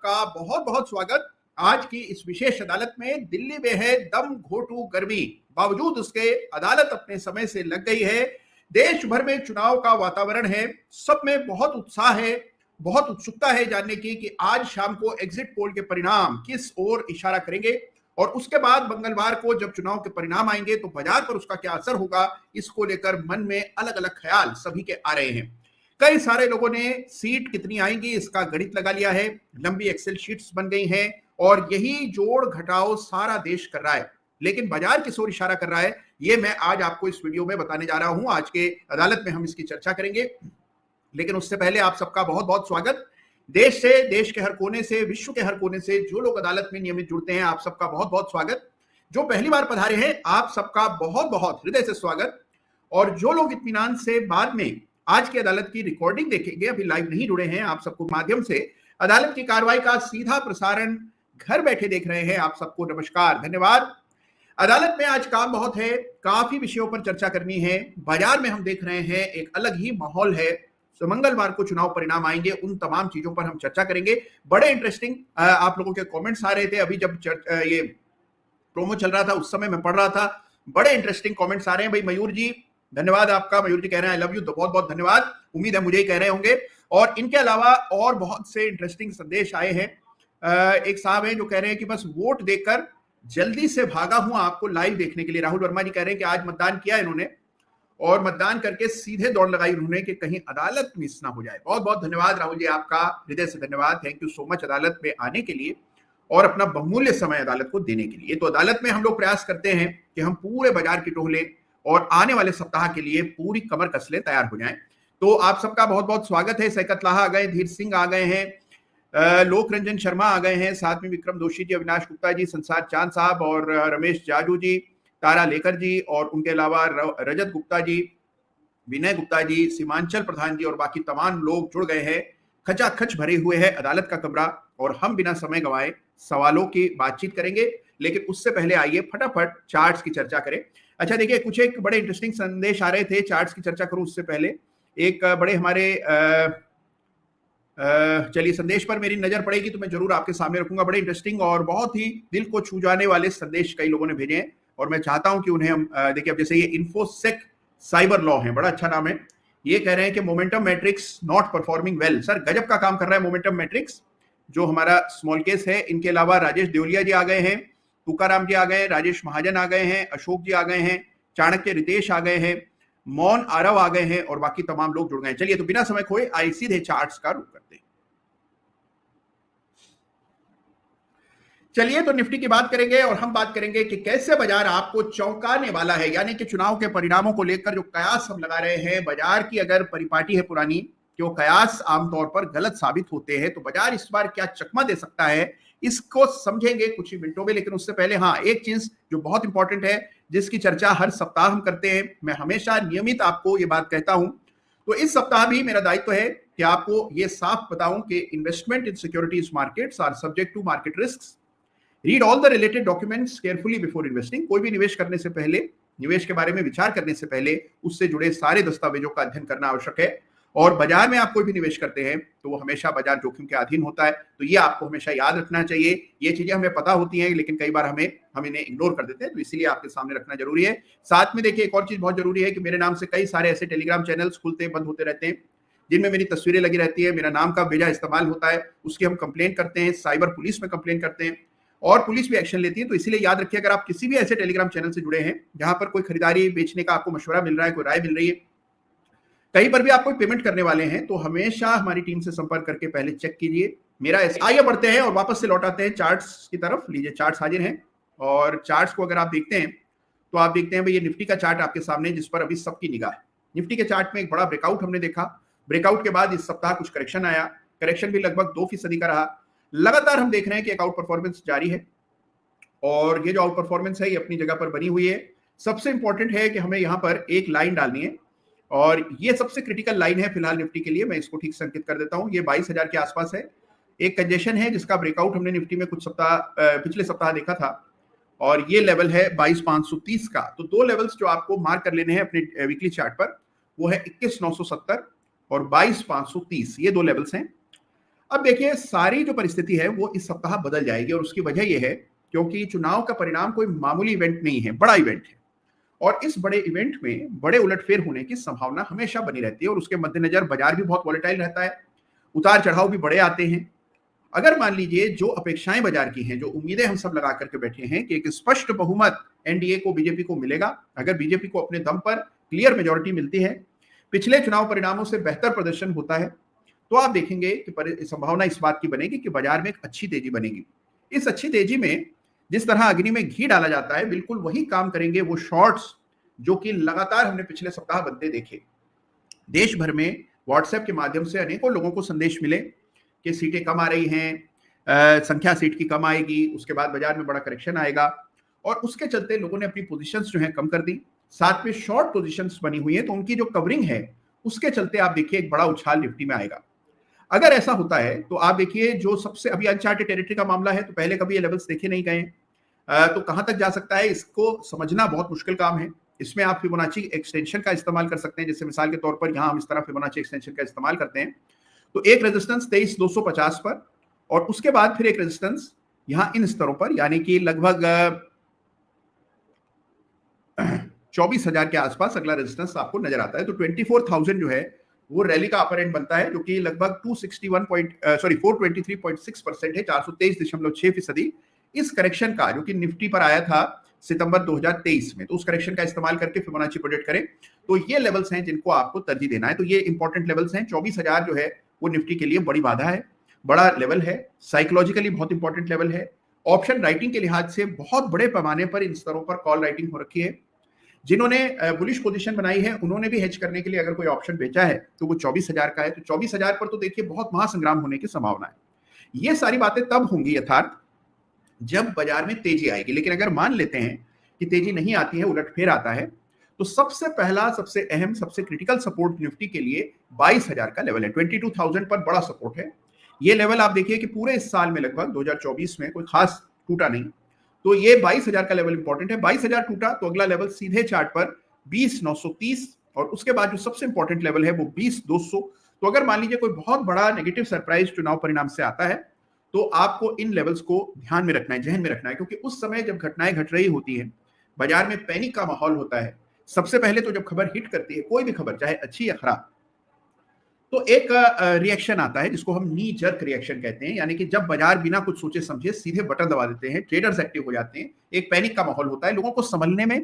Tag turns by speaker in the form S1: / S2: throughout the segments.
S1: सबका बहुत बहुत स्वागत। आज की इस विशेष अदालत में दिल्ली में है दम घोटू गर्मी, बावजूद उसके अदालत अपने समय से लग गई है। देश भर में चुनाव का वातावरण है, सब में बहुत उत्साह है, बहुत उत्सुकता है जानने की कि आज शाम को एग्जिट पोल के परिणाम किस ओर इशारा करेंगे और उसके बाद मंगलवार को जब चुनाव के परिणाम आएंगे तो बाजार पर उसका क्या असर होगा, इसको लेकर मन में अलग अलग ख्याल सभी के आ रहे हैं। कई सारे लोगों ने सीट कितनी आएंगी इसका गणित लगा लिया है, लंबी एक्सेल शीट्स बन गई हैं और यही जोड़ घटाव सारा देश कर रहा है। लेकिन बाजार किस ओर इशारा कर रहा है ये मैं आज आपको इस वीडियो में बताने जा रहा हूं। आज के अदालत में हम इसकी चर्चा करेंगे, लेकिन उससे पहले आप सबका बहुत बहुत स्वागत। देश से, देश के हर कोने से, विश्व के हर कोने से जो लोग अदालत में नियमित जुड़ते हैं, आप सबका बहुत बहुत स्वागत। जो पहली बार पधारे हैं, आप सबका बहुत बहुत हृदय से स्वागत। और जो लोग इत्मीनान से बाद में आज की अदालत की रिकॉर्डिंग देखेंगे, अभी लाइव नहीं जुड़े हैं, आप सबको माध्यम से अदालत की कार्रवाई का सीधा प्रसारण घर बैठे देख रहे हैं, आप सबको नमस्कार, धन्यवाद। अदालत में आज काम बहुत है, काफी विषयों पर चर्चा करनी है। बाजार में हम देख रहे हैं एक अलग ही माहौल है। तो मंगलवार को चुनाव परिणाम आएंगे, उन तमाम चीजों पर हम चर्चा करेंगे। बड़े इंटरेस्टिंग आप लोगों के कमेंट्स आ रहे थे, अभी जब ये प्रोमो चल रहा था उस समय मैं पढ़ रहा था, बड़े इंटरेस्टिंग कमेंट्स आ रहे हैं। भाई मयूर जी, धन्यवाद आपका। मयूर जी कह रहे हैं आई लव यू, तो बहुत बहुत धन्यवाद। उम्मीद है मुझे ही कह रहे होंगे। और इनके अलावा और बहुत से इंटरेस्टिंग संदेश आए हैं। एक साहब हैं जो कह रहे हैं कि बस वोट देकर जल्दी से भागा हूं आपको लाइव देखने के लिए। राहुल वर्मा जी कह रहे हैं कि आज मतदान किया इन्होंने और मतदान करके सीधे दौड़ लगाई उन्होंने कि कहीं अदालत मिस ना हो जाए। बहुत बहुत धन्यवाद राहुल जी, आपका हृदय से धन्यवाद। थैंक यू सो मच अदालत में आने के लिए और अपना बहुमूल्य समय अदालत को देने के लिए। तो अदालत में हम लोग प्रयास करते हैं कि हम पूरे बाजार की टोह लें और आने वाले सप्ताह के लिए पूरी कमर कस ले तैयार हो जाएं। तो आप सबका बहुत बहुत स्वागत है। सैकत लाहा आ गए, धीर सिंह आ गए हैं, लोक रंजन शर्मा आ गए हैं, साथ में विक्रम दोषी जी, अविनाश गुप्ता जी, संसार चांद साहब और रमेश जाजू जी, तारा लेकर जी और उनके अलावा रजत गुप्ता जी, विनय गुप्ता जी, सीमांचल प्रधान जी और बाकी तमाम लोग जुड़ गए हैं। खचाखच भरे हुए है अदालत का कमरा और हम बिना समय गंवाए सवालों की बातचीत करेंगे। लेकिन उससे पहले आइए फटाफट चार्ट्स की चर्चा करें। अच्छा देखिए, कुछ एक बड़े इंटरेस्टिंग संदेश आ रहे थे, चार्ट्स की चर्चा करूं उससे पहले। एक बड़े हमारे चलिए संदेश पर मेरी नजर पड़ेगी तो मैं जरूर आपके सामने रखूंगा। बड़े इंटरेस्टिंग और बहुत ही दिल को छू जाने वाले संदेश कई लोगों ने भेजे हैं और मैं चाहता हूं कि उन्हें हम देखिए। अब जैसे ये इन्फोसेक साइबर लॉ है, बड़ा अच्छा नाम है। ये कह रहे हैं कि momentum matrix not performing well. Sir गजब का काम कर रहा है मोमेंटम मैट्रिक्स, जो हमारा स्मॉल केस है। इनके अलावा राजेश देवलिया जी आ गए हैं, तुकाराम जी आ गए, राजेश महाजन आ गए हैं, अशोक जी आ गए हैं, चाणक्य रितेश आ गए हैं, मौन आरव आ गए हैं और बाकी तमाम लोग जुड़ गए हैं। चलिए तो बिना समय खोए आइए सीधे चार्ट्स का रुख करते हैं। चलिए तो निफ्टी की बात करेंगे और हम बात करेंगे कि कैसे बाजार आपको चौंकाने वाला है। यानी कि चुनाव के परिणामों को लेकर जो कयास हम लगा रहे हैं, बाजार की अगर परिपाटी है पुरानी कि वो कयास आमतौर पर गलत साबित होते हैं, तो बाजार इस बार क्या चकमा दे सकता है इसको समझेंगे कुछ ही मिनटों में। लेकिन उससे पहले हाँ, एक चीज जो बहुत इंपॉर्टेंट है, जिसकी चर्चा हर सप्ताह हम करते हैं, मैं हमेशा नियमित आपको ये बात कहता हूं, तो इस सप्ताह भी मेरा दायित्व है कि आपको ये साफ बताऊं कि investment in securities markets are subject to market risk. Read all the related documents carefully before investing. कोई भी निवेश करने से पहले, निवेश के बारे में विचार करने से पहले उससे जुड़े सारे दस्तावेजों का अध्ययन करना आवश्यक है। और बाजार में आप कोई भी निवेश करते हैं तो वो हमेशा बाजार जोखिम के अधीन होता है, तो ये आपको हमेशा याद रखना चाहिए। ये चीजें हमें पता होती हैं लेकिन कई बार हम इन्हें इग्नोर कर देते हैं, तो इसीलिए आपके सामने रखना जरूरी है। साथ में देखिए एक और चीज बहुत जरूरी है कि मेरे नाम से कई सारे ऐसे टेलीग्राम चैनल्स खुलते बंद होते रहते हैं जिनमें मेरी तस्वीरें लगी रहती है, मेरा नाम का बेजा इस्तेमाल होता है, उसकी हम कंप्लेन करते हैं, साइबर पुलिस में कंप्लेन करते हैं और पुलिस भी एक्शन लेती है। तो इसीलिए याद रखिए, अगर आप किसी भी ऐसे टेलीग्राम चैनल से जुड़े हैं जहां पर कोई खरीदारी बेचने का आपको मशवरा मिल रहा है, कोई राय मिल रही है, कहीं पर भी आप कोई पेमेंट करने वाले हैं, तो हमेशा हमारी टीम से संपर्क करके पहले चेक कीजिए। मेरा आइए बढ़ते हैं और वापस से लौट आते हैं चार्ट्स की तरफ। लीजिए चार्ट्स हाजिर हैं और चार्ट्स को अगर आप देखते हैं तो आप देखते हैं भाई ये निफ्टी का चार्ट आपके सामने, जिस पर अभी सबकी निगाह है। निफ्टी के चार्ट में एक बड़ा ब्रेकआउट हमने देखा, ब्रेकआउट के बाद इस सप्ताह कुछ करेक्शन आया, करेक्शन भी लगभग 2% का रहा। लगातार हम देख रहे हैं कि एक आउट परफॉर्मेंस जारी है और ये जो आउट परफॉर्मेंस है ये अपनी जगह पर बनी हुई है। सबसे इंपॉर्टेंट है कि हमें यहाँ पर एक लाइन डालनी है और ये सबसे क्रिटिकल लाइन है फिलहाल निफ्टी के लिए। मैं इसको ठीक से अंकित कर देता हूं, ये 22,000 के आसपास है। एक कंजेशन है जिसका ब्रेकआउट हमने निफ्टी में कुछ पिछले सप्ताह देखा था और ये लेवल है 22,530 का। तो दो लेवल्स जो आपको मार्क कर लेने हैं अपने वीकली चार्ट पर, वो है 21,970 और 22,530, ये दो लेवल्स हैं। अब देखिए सारी जो परिस्थिति है वो इस सप्ताह बदल जाएगी और उसकी वजह यह है क्योंकि चुनाव का परिणाम कोई मामूली इवेंट नहीं है, बड़ा इवेंट है। और इस बड़े इवेंट में बड़े उलटफेर होने की संभावना हमेशा बनी रहती है और उसके मद्देनजर बाजार भी बहुत वॉलेटाइल रहता है, उतार चढ़ाव भी बड़े आते हैं। अगर मान लीजिए जो अपेक्षाएं बाजार की हैं, जो उम्मीदें हम सब लगा करके बैठे हैं कि एक स्पष्ट बहुमत एनडीए को, बीजेपी को मिलेगा, अगर बीजेपी को अपने दम पर क्लियर मेजोरिटी मिलती है, पिछले चुनाव परिणामों से बेहतर प्रदर्शन होता है, तो आप देखेंगे कि संभावना इस बात की बनेगी कि बाजार में एक अच्छी तेजी बनेगी। इस अच्छी तेजी में जिस तरह अग्नि में घी डाला जाता है, बिल्कुल वही काम करेंगे वो शॉर्ट्स जो कि लगातार हमने पिछले सप्ताह बनते देखे। देश भर में व्हाट्सएप के माध्यम से अनेकों लोगों को संदेश मिले कि सीटें कम आ रही हैं, संख्या सीट की कम आएगी, उसके बाद बाजार में बड़ा करेक्शन आएगा, और उसके चलते लोगों ने अपनी पोजीशंस जो है कम कर दी। साथ में शॉर्ट पोजीशंस बनी हुई है, तो उनकी जो कवरिंग है उसके चलते आप देखिए एक बड़ा उछाल निफ्टी में आएगा। अगर ऐसा होता है तो आप देखिए जो सबसे अभी अनचार्टेड टेरिटरी का मामला है, तो पहले कभी ये लेवल्स देखे नहीं गए, तो कहां तक जा सकता है इसको समझना बहुत मुश्किल काम है। इसमें आप फिबोनाची एक्सटेंशन का इस्तेमाल कर सकते हैं, जैसे मिसाल के तौर पर यहां हम इस तरह फिबोनाची एक्सटेंशन का इस्तेमाल करते हैं, तो एक रेजिस्टेंस 23,250 पर, और उसके बाद फिर एक रेजिस्टेंस यहां इन स्तरों पर, यानी कि लगभग 24,000 के आसपास अगला रेजिस्टेंस आपको नजर आता है। तो 24,000 जो है वो रैली का अपर एंड बनता है, जो कि लगभग 423.6% है, 423.6%। इस करेक्शन का जो कि निफ्टी पर आया था सितंबर 2023 में, तो उस करेक्शन का इस्तेमाल करके फिबोनाची प्रोजेक्ट करें तो ये लेवल्स हैं जिनको आपको तरजीह देना है। तो ये इंपॉर्टेंट लेवल्स हैं। 24,000 जो है वो निफ्टी के लिए बड़ी बाधा है, बड़ा लेवल है, साइकोलॉजिकली बहुत इंपॉर्टेंट लेवल है। ऑप्शन राइटिंग के लिहाज से बहुत बड़े पैमाने पर इन स्तरों पर कॉल राइटिंग हो रखी है। जिन्होंने बुलिश पोजीशन बनाई है उन्होंने भी हेज करने के लिए अगर कोई ऑप्शन बेचा है तो वो 24,000 का है। तो 24,000 पर तो देखिए बहुत महासंग्राम होने की संभावना है। ये सारी बातें तब होंगी यथार्थ जब बाजार में तेजी आएगी, लेकिन अगर मान लेते हैं कि तेजी नहीं आती है, उलटफेर आता है, तो सबसे पहला, सबसे अहम, सबसे क्रिटिकल सपोर्ट निफ्टी के लिए 22,000 का लेवल है। 22,000 पर बड़ा सपोर्ट है। ये लेवल आप देखिए कि पूरे इस साल में लगभग 2024 में कोई खास टूटा नहीं, तो ये 22,000 का लेवल इंपॉर्टेंट है। 22,000 टूटा तो अगला लेवल सीधे चार्ट पर 20,930, और उसके बाद जो सबसे इंपॉर्टेंट लेवल है वो 20,200। तो अगर मान लीजिए कोई बहुत बड़ा नेगेटिव सरप्राइज चुनाव परिणाम से आता है तो आपको इन लेवल्स को ध्यान में रखना है, जहन में रखना है, क्योंकि उस समय जब घटनाएं घट रही होती हैं, बाजार में पैनिक का माहौल होता है। सबसे पहले तो जब खबर हिट करती है, कोई भी खबर चाहे अच्छी या खराब, तो एक रिएक्शन आता है जिसको हम नी जर्क रिएक्शन कहते हैं, यानी कि जब बाजार बिना कुछ सोचे समझे सीधे बटन दबा देते हैं, ट्रेडर्स एक्टिव हो जाते हैं, एक पैनिक का माहौल होता है, लोगों को संभलने में,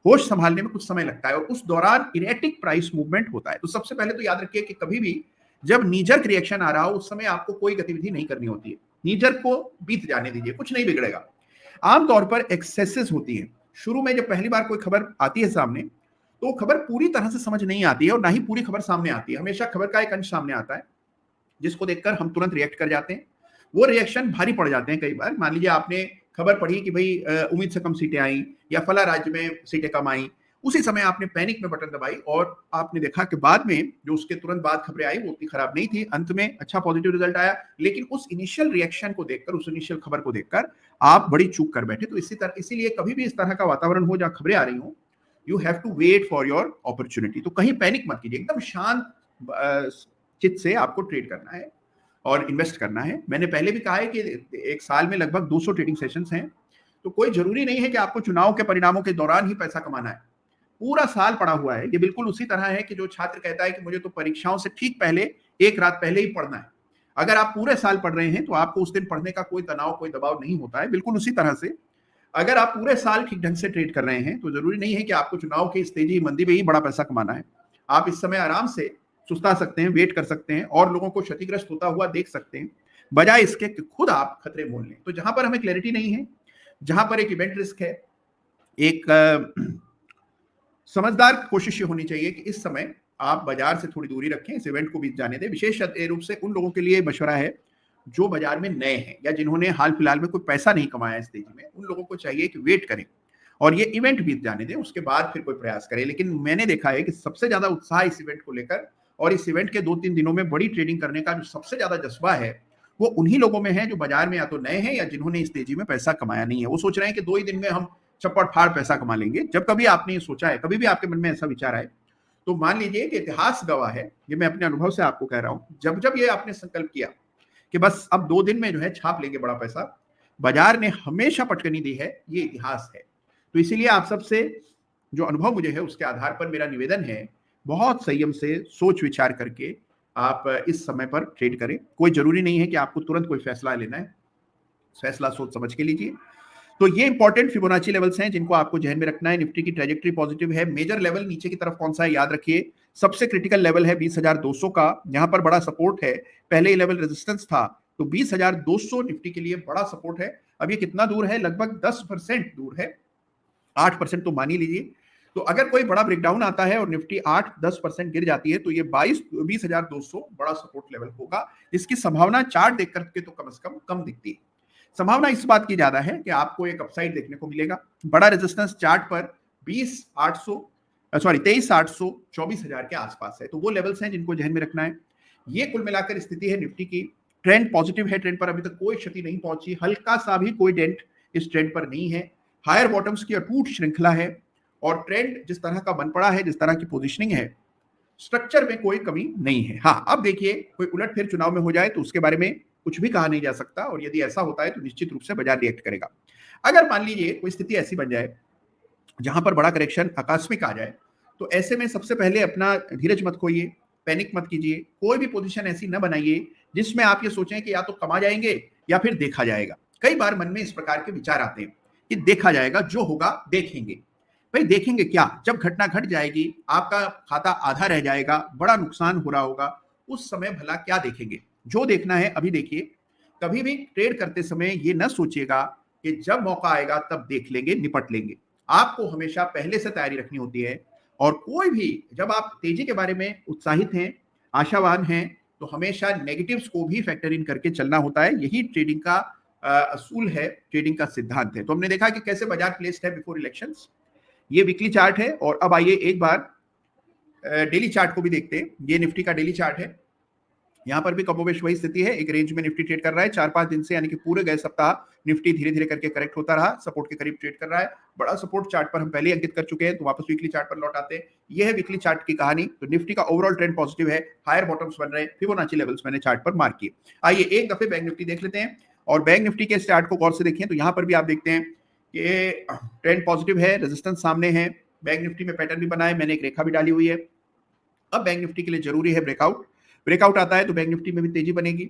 S1: होश संभालने में कुछ समय लगता है, और उस दौरान इरेटिक प्राइस मूवमेंट होता है। तो सबसे पहले तो याद रखिए कि कभी भी जब नी जर्क रिएक्शन आ रहा हो उस समय आपको कोई गतिविधि नहीं करनी होती है। नी जर्क को बीत जाने दीजिए, कुछ नहीं बिगड़ेगा। आमतौर पर एक्सेसेस होती है शुरू में, जब पहली बार कोई खबर आती है सामने, तो खबर पूरी तरह से समझ नहीं आती है और ना ही पूरी खबर सामने आती है। हमेशा खबर का एक अंश सामने आता है जिसको देखकर हम तुरंत रिएक्ट कर जाते हैं। वो रिएक्शन भारी पड़ जाते हैं कई बार। मान लीजिए आपने खबर पढ़ी कि भाई उम्मीद से कम सीटें आई या फला राज्य में सीटें कम आई, उसी समय आपने पैनिक में बटन दबाई और आपने देखा कि बाद में जो उसके तुरंत बाद खबरें आई वो उतनी खराब नहीं थी, अंत में अच्छा पॉजिटिव रिजल्ट आया। लेकिन उस इनिशियल रिएक्शन को देखकर, उस इनिशियल खबर को देखकर आप बड़ी चूक कर बैठे। तो इसीलिए कभी भी इस तरह का वातावरण हो जहां खबरें आ रही हो, you have to wait for your opportunity. तो कहीं पैनिक मत कीजिए, एकदम शांत चित्त से आपको ट्रेड करना है और इन्वेस्ट करना है। मैंने पहले भी कहा है कि एक साल में लगभग 200 ट्रेडिंग सेशंस हैं, तो कोई जरूरी नहीं है कि आपको चुनाव के परिणामों के दौरान ही पैसा कमाना है। पूरा साल पड़ा हुआ है। ये बिल्कुल उसी तरह है कि जो छात्र कहता है कि मुझे तो परीक्षाओं से ठीक पहले, एक रात पहले ही पढ़ना है। अगर आप पूरे साल पढ़ रहे हैं तो आपको उस दिन पढ़ने का कोई तनाव, कोई दबाव नहीं होता है। बिल्कुल उसी तरह से अगर आप पूरे साल ठीक ढंग से ट्रेड कर रहे हैं तो जरूरी नहीं है कि आपको चुनाव की इस तेजी मंदी में ही बड़ा पैसा कमाना है। आप इस समय आराम से सुस्ता सकते हैं, वेट कर सकते हैं और लोगों को क्षतिग्रस्त होता हुआ देख सकते हैं, बजाय इसके कि खुद आप खतरे मोल लें। तो जहां पर हमें क्लैरिटी नहीं है, जहां पर एक इवेंट रिस्क है, एक समझदार कोशिश ये होनी चाहिए कि इस समय आप बाजार से थोड़ी दूरी रखें, इस इवेंट को बीत जाने दें। विशेष रूप से उन लोगों के लिए मशवरा है जो बाजार में नए हैं या जिन्होंने हाल फिलहाल में कोई पैसा नहीं कमाया इस तेजी में। उन लोगों को चाहिए कि वेट करें और ये इवेंट बीत जाने दें, उसके बाद फिर कोई प्रयास करें। लेकिन मैंने देखा है कि सबसे ज्यादा उत्साह इस इवेंट को लेकर और इस इवेंट के 2-3 दिनों में बड़ी ट्रेडिंग करने का जो सबसे ज्यादा जज्बा है वो उन्हीं लोगों में है जो बाजार में या तो नए हैं या जिन्होंने इस तेजी में पैसा कमाया नहीं है। वो सोच रहे हैं कि 2 ही दिन में हम चप्पट फाड़ पैसा कमा लेंगे। जब कभी आपने ये सोचा है, कभी भी आपके मन में ऐसा विचार आए, तो मान लीजिए कि इतिहास गवाह है, ये मैं अपने अनुभव से आपको कह रहा हूं, जब जब ये आपने संकल्प किया कि बस अब 2 दिन में जो है छाप लेंगे बड़ा पैसा। बाजार ने हमेशा पटकनी दी है, ये इतिहास है। तो इसीलिए आप सबसे जो अनुभव मुझे है उसके आधार पर मेरा निवेदन है, बहुत संयम से सोच विचार करके आप इस समय पर ट्रेड करें। कोई जरूरी नहीं है कि आपको तुरंत कोई फैसला लेना है, फैसला सोच समझ के लीजिए। तो ये इंपॉर्टेंट फिबोनाची लेवल्स हैं जिनको आपको ध्यान में रखना है। निफ्टी की ट्रेजेक्टरी पॉजिटिव है। मेजर लेवल नीचे की तरफ कौन सा है याद रखिए, सबसे क्रिटिकल लेवल है 20,200 का, यहां पर बड़ा सपोर्ट है। पहले ये लेवल रेजिस्टेंस था, तो 20,200 निफ्टी के लिए बड़ा सपोर्ट है। अब ये कितना दूर है, लगभग 10% दूर है, 8% तो मान ही लीजिए। तो अगर कोई बड़ा ब्रेकडाउन आता है और निफ्टी 8-10% गिर जाती है तो ये 20,200 बड़ा सपोर्ट लेवल होगा। इसकी संभावना चार्ट देख करके तो कम से कम दिखती है। संभावना इस बात की ज्यादा है कि आपको एक अपसाइड देखने को मिलेगा। बड़ा रेजिस्टेंस चार्ट पर 23,800 24,000 के आसपास है। तो वो लेवल्स हैं जिनको ध्यान में रखना है। ये कुल मिलाकर स्थिति है निफ्टी की। ट्रेंड पॉजिटिव है, ट्रेंड पर अभी तक कोई क्षति नहीं पहुंची, हल्का सा भी कोई डेंट इस ट्रेंड पर नहीं है। हायर बॉटम्स की अटूट श्रृंखला है और ट्रेंड जिस तरह का बन पड़ा है, जिस तरह की पोजिशनिंग है, स्ट्रक्चर में कोई कमी नहीं है। हाँ, अब देखिए कोई उलट फिर चुनाव में हो जाए तो उसके बारे में कुछ भी कहा नहीं जा सकता, और यदि ऐसा होता है तो निश्चित रूप से बाजार रिएक्ट करेगा। अगर मान लीजिए कोई स्थिति ऐसी बन जाए जहां पर बड़ा करेक्शन आकस्मिक आ जाए, तो ऐसे में सबसे पहले अपना धीरज मत खोइए, पैनिक मत कीजिए, कोई भी पोजीशन ऐसी न बनाइए जिसमें आप ये सोचें कि या तो कमा जाएंगे या फिर देखा जाएगा। कई बार मन में इस प्रकार के विचार आते हैं कि देखा जाएगा, जो होगा देखेंगे। भाई देखेंगे क्या, जब घटना घट जाएगी, आपका खाता आधा रह जाएगा, बड़ा नुकसान हो रहा होगा, उस समय भला क्या देखेंगे। जो देखना है अभी देखिए। कभी भी ट्रेड करते समय ये न सोचिएगा कि जब मौका आएगा तब देख लेंगे, निपट लेंगे। आपको हमेशा पहले से तैयारी रखनी होती है। और कोई भी, जब आप तेजी के बारे में उत्साहित हैं, आशावान हैं, तो हमेशा नेगेटिव्स को भी फैक्टर इन करके चलना होता है। यही ट्रेडिंग का असूल है, ट्रेडिंग का सिद्धांत है। तो हमने देखा कि कैसे बाजार प्लेस्ड है बिफोर इलेक्शंस। ये वीकली चार्ट है, और अब आइए एक बार डेली चार्ट को भी देखते हैं। ये निफ्टी का डेली चार्ट है। यहां पर भी कमोबेश वही स्थिति है, एक रेंज में निफ्टी ट्रेड कर रहा है 4-5 दिन से, यानी कि पूरे गए सप्ताह निफ्टी धीरे धीरे करके करेक्ट होता रहा, सपोर्ट के करीब ट्रेड कर रहा है। बड़ा सपोर्ट चार्ट पर हम पहले अंकित कर चुके हैं, तो वापस वीकली चार्ट पर लौट आते हैं। यह है वीकली चार्ट की कहानी। तो निफ्टी का ओवरऑल ट्रेंड पॉजिटिव है, हायर बॉटम्स बन रहे हैं, फिबोनाची लेवल्स मैंने चार्ट पर मार्क किए। आइए एक दफे बैंक निफ्टी देख लेते हैं, और बैंक निफ्टी के चार्ट को गौर से देखें तो यहां पर भी आप देखते हैं कि ट्रेंड पॉजिटिव है, रेजिस्टेंस सामने है। बैंक निफ्टी में पैटर्न भी बना है, मैंने एक रेखा भी डाली हुई है। अब बैंक निफ्टी के लिए जरूरी है ब्रेकआउट आता है तो बैंक निफ्टी में भी तेजी बनेगी।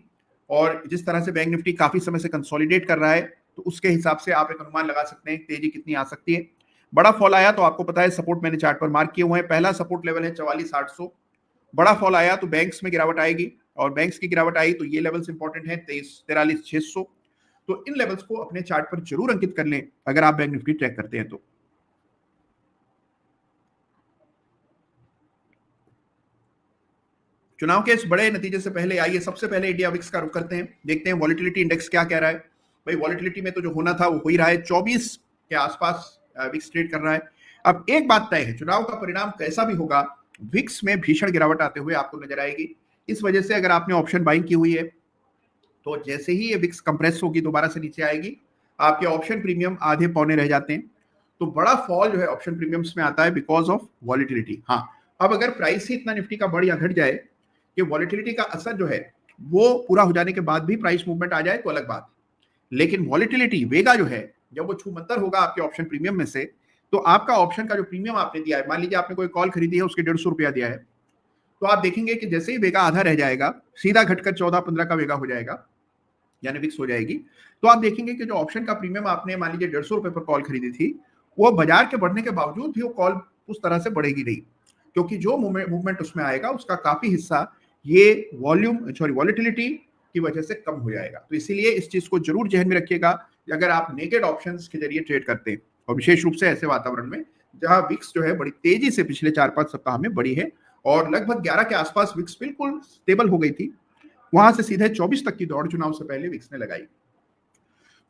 S1: और जिस तरह से बैंक निफ्टी काफी समय से कंसोलिडेट कर रहा है, तो उसके हिसाब से आप एक अनुमान लगा सकते हैं तेजी कितनी आ सकती है। बड़ा फॉल आया तो आपको पता है, सपोर्ट मैंने चार्ट पर मार्क किए हुए हैं। पहला सपोर्ट लेवल है 44,800। बड़ा फॉल आया तो बैंक्स में गिरावट आएगी, और बैंक्स की गिरावट आई तो ये लेवल्स इंपॉर्टेंट है 43,600। तो इन लेवल्स को अपने चार्ट पर जरूर अंकित कर लें अगर आप बैंक निफ्टी ट्रैक करते हैं तो। चुनाव के इस बड़े नतीजे से पहले आइए सबसे पहले इंडिया विक्स का रुख करते हैं, देखते हैं वॉलिटिलिटी इंडेक्स क्या कह रहा है। भाई वॉलिटिलिटी में तो जो होना था वो हो ही रहा है, 24 के आसपास विक्स ट्रेड कर रहा है। अब एक बात तय है, चुनाव का परिणाम कैसा भी होगा, विक्स में भीषण गिरावट आते हुए आपको नजर आएगी। इस वजह से अगर आपने ऑप्शन बाइंग की हुई है, तो जैसे ही ये विक्स कंप्रेस होगी, दोबारा से नीचे आएगी, आपके ऑप्शन प्रीमियम आधे पौने रह जाते हैं। तो बड़ा फॉल जो है ऑप्शन प्रीमियम्स में आता है बिकॉज ऑफ वॉलिटिलिटी। हाँ, अब अगर प्राइस ही इतना निफ्टी का बढ़ या घट जाए कि वॉलिटिलिटी का असर जो है वो पूरा हो जाने के बाद भी प्राइस मूवमेंट आ जाए तो अलग बात है। लेकिन वॉलिटिलिटी वेगा जो है, जब वो छूमंतर होगा आपके ऑप्शन प्रीमियम में से, तो आपका ऑप्शन का जो प्रीमियम आपने दिया है, मान लीजिए आपने कोई कॉल खरीदी है, उसके 150 रुपया दिया है, तो आप देखेंगे कि जैसे ही वेगा आधा रह जाएगा, सीधा घटकर 14-15 का वेगा हो जाएगा, यानी विक्स हो जाएगी। तो आप देखेंगे कि जो ऑप्शन का प्रीमियम आपने मान लीजिए 150 रुपए पर कॉल खरीदी थी, वो बाजार के बढ़ने के बावजूद भी वो कॉल उस तरह से बढ़ेगी नहीं, क्योंकि जो मूवमेंट उसमें आएगा उसका काफी हिस्सा ये वॉलिटिलिटी की वजह से कम हो जाएगा। तो इसीलिए इस चीज को जरूर ध्यान में रखिएगा अगर आप नेकेड ऑप्शंस के जरिए ट्रेड करते हैं, और विशेष रूप से ऐसे वातावरण में जहां विक्स जो है बड़ी तेजी से पिछले 4-5 सप्ताह में बढ़ी है, और लगभग 11 के आसपास विक्स बिल्कुल स्टेबल हो गई थी, वहां से सीधे 24 तक की दौड़ चुनाव से पहले विक्स ने लगाई।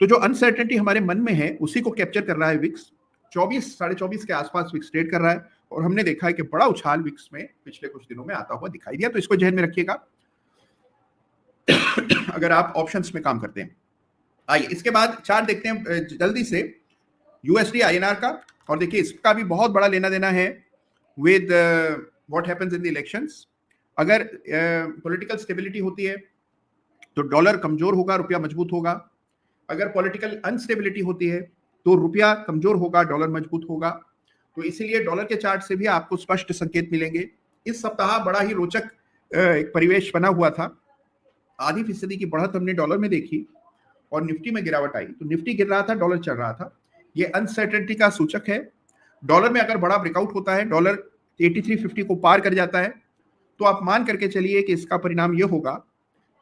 S1: तो जो अनसर्टेनिटी हमारे मन में है उसी को कैप्चर कर रहा है विक्स। 24-24.5 के आसपास विक्स ट्रेड कर रहा है, और हमने देखा है कि बड़ा उछाल विक्स में पिछले कुछ दिनों में आता हुआ दिखाई दिया। तो इसको ध्यान में रखिएगा अगर आप ऑप्शंस में काम करते हैं। आइए इसके बाद चार्ट देखते हैं जल्दी से यूएसडी आईएनआर का, और देखिए इसका भी बहुत बड़ा लेना देना है with what happens in the elections. अगर पॉलिटिकल स्टेबिलिटी होती है तो डॉलर कमजोर होगा, रुपया मजबूत होगा। अगर पॉलिटिकल अनस्टेबिलिटी होती है तो रुपया कमजोर होगा, डॉलर मजबूत होगा। तो इसीलिए डॉलर के चार्ट से भी आपको स्पष्ट संकेत मिलेंगे। इस सप्ताह बड़ा ही रोचक एक परिवेश बना हुआ था। 0.5% की बढ़त हमने डॉलर में देखी और निफ्टी में गिरावट आई। तो निफ्टी गिर रहा था, डॉलर चढ़ रहा था। ये अनसर्टेनिटी का सूचक है। डॉलर में अगर बड़ा ब्रेकआउट होता है, डॉलर 8350 को पार कर जाता है, तो आप मान करके चलिए कि इसका परिणाम यह होगा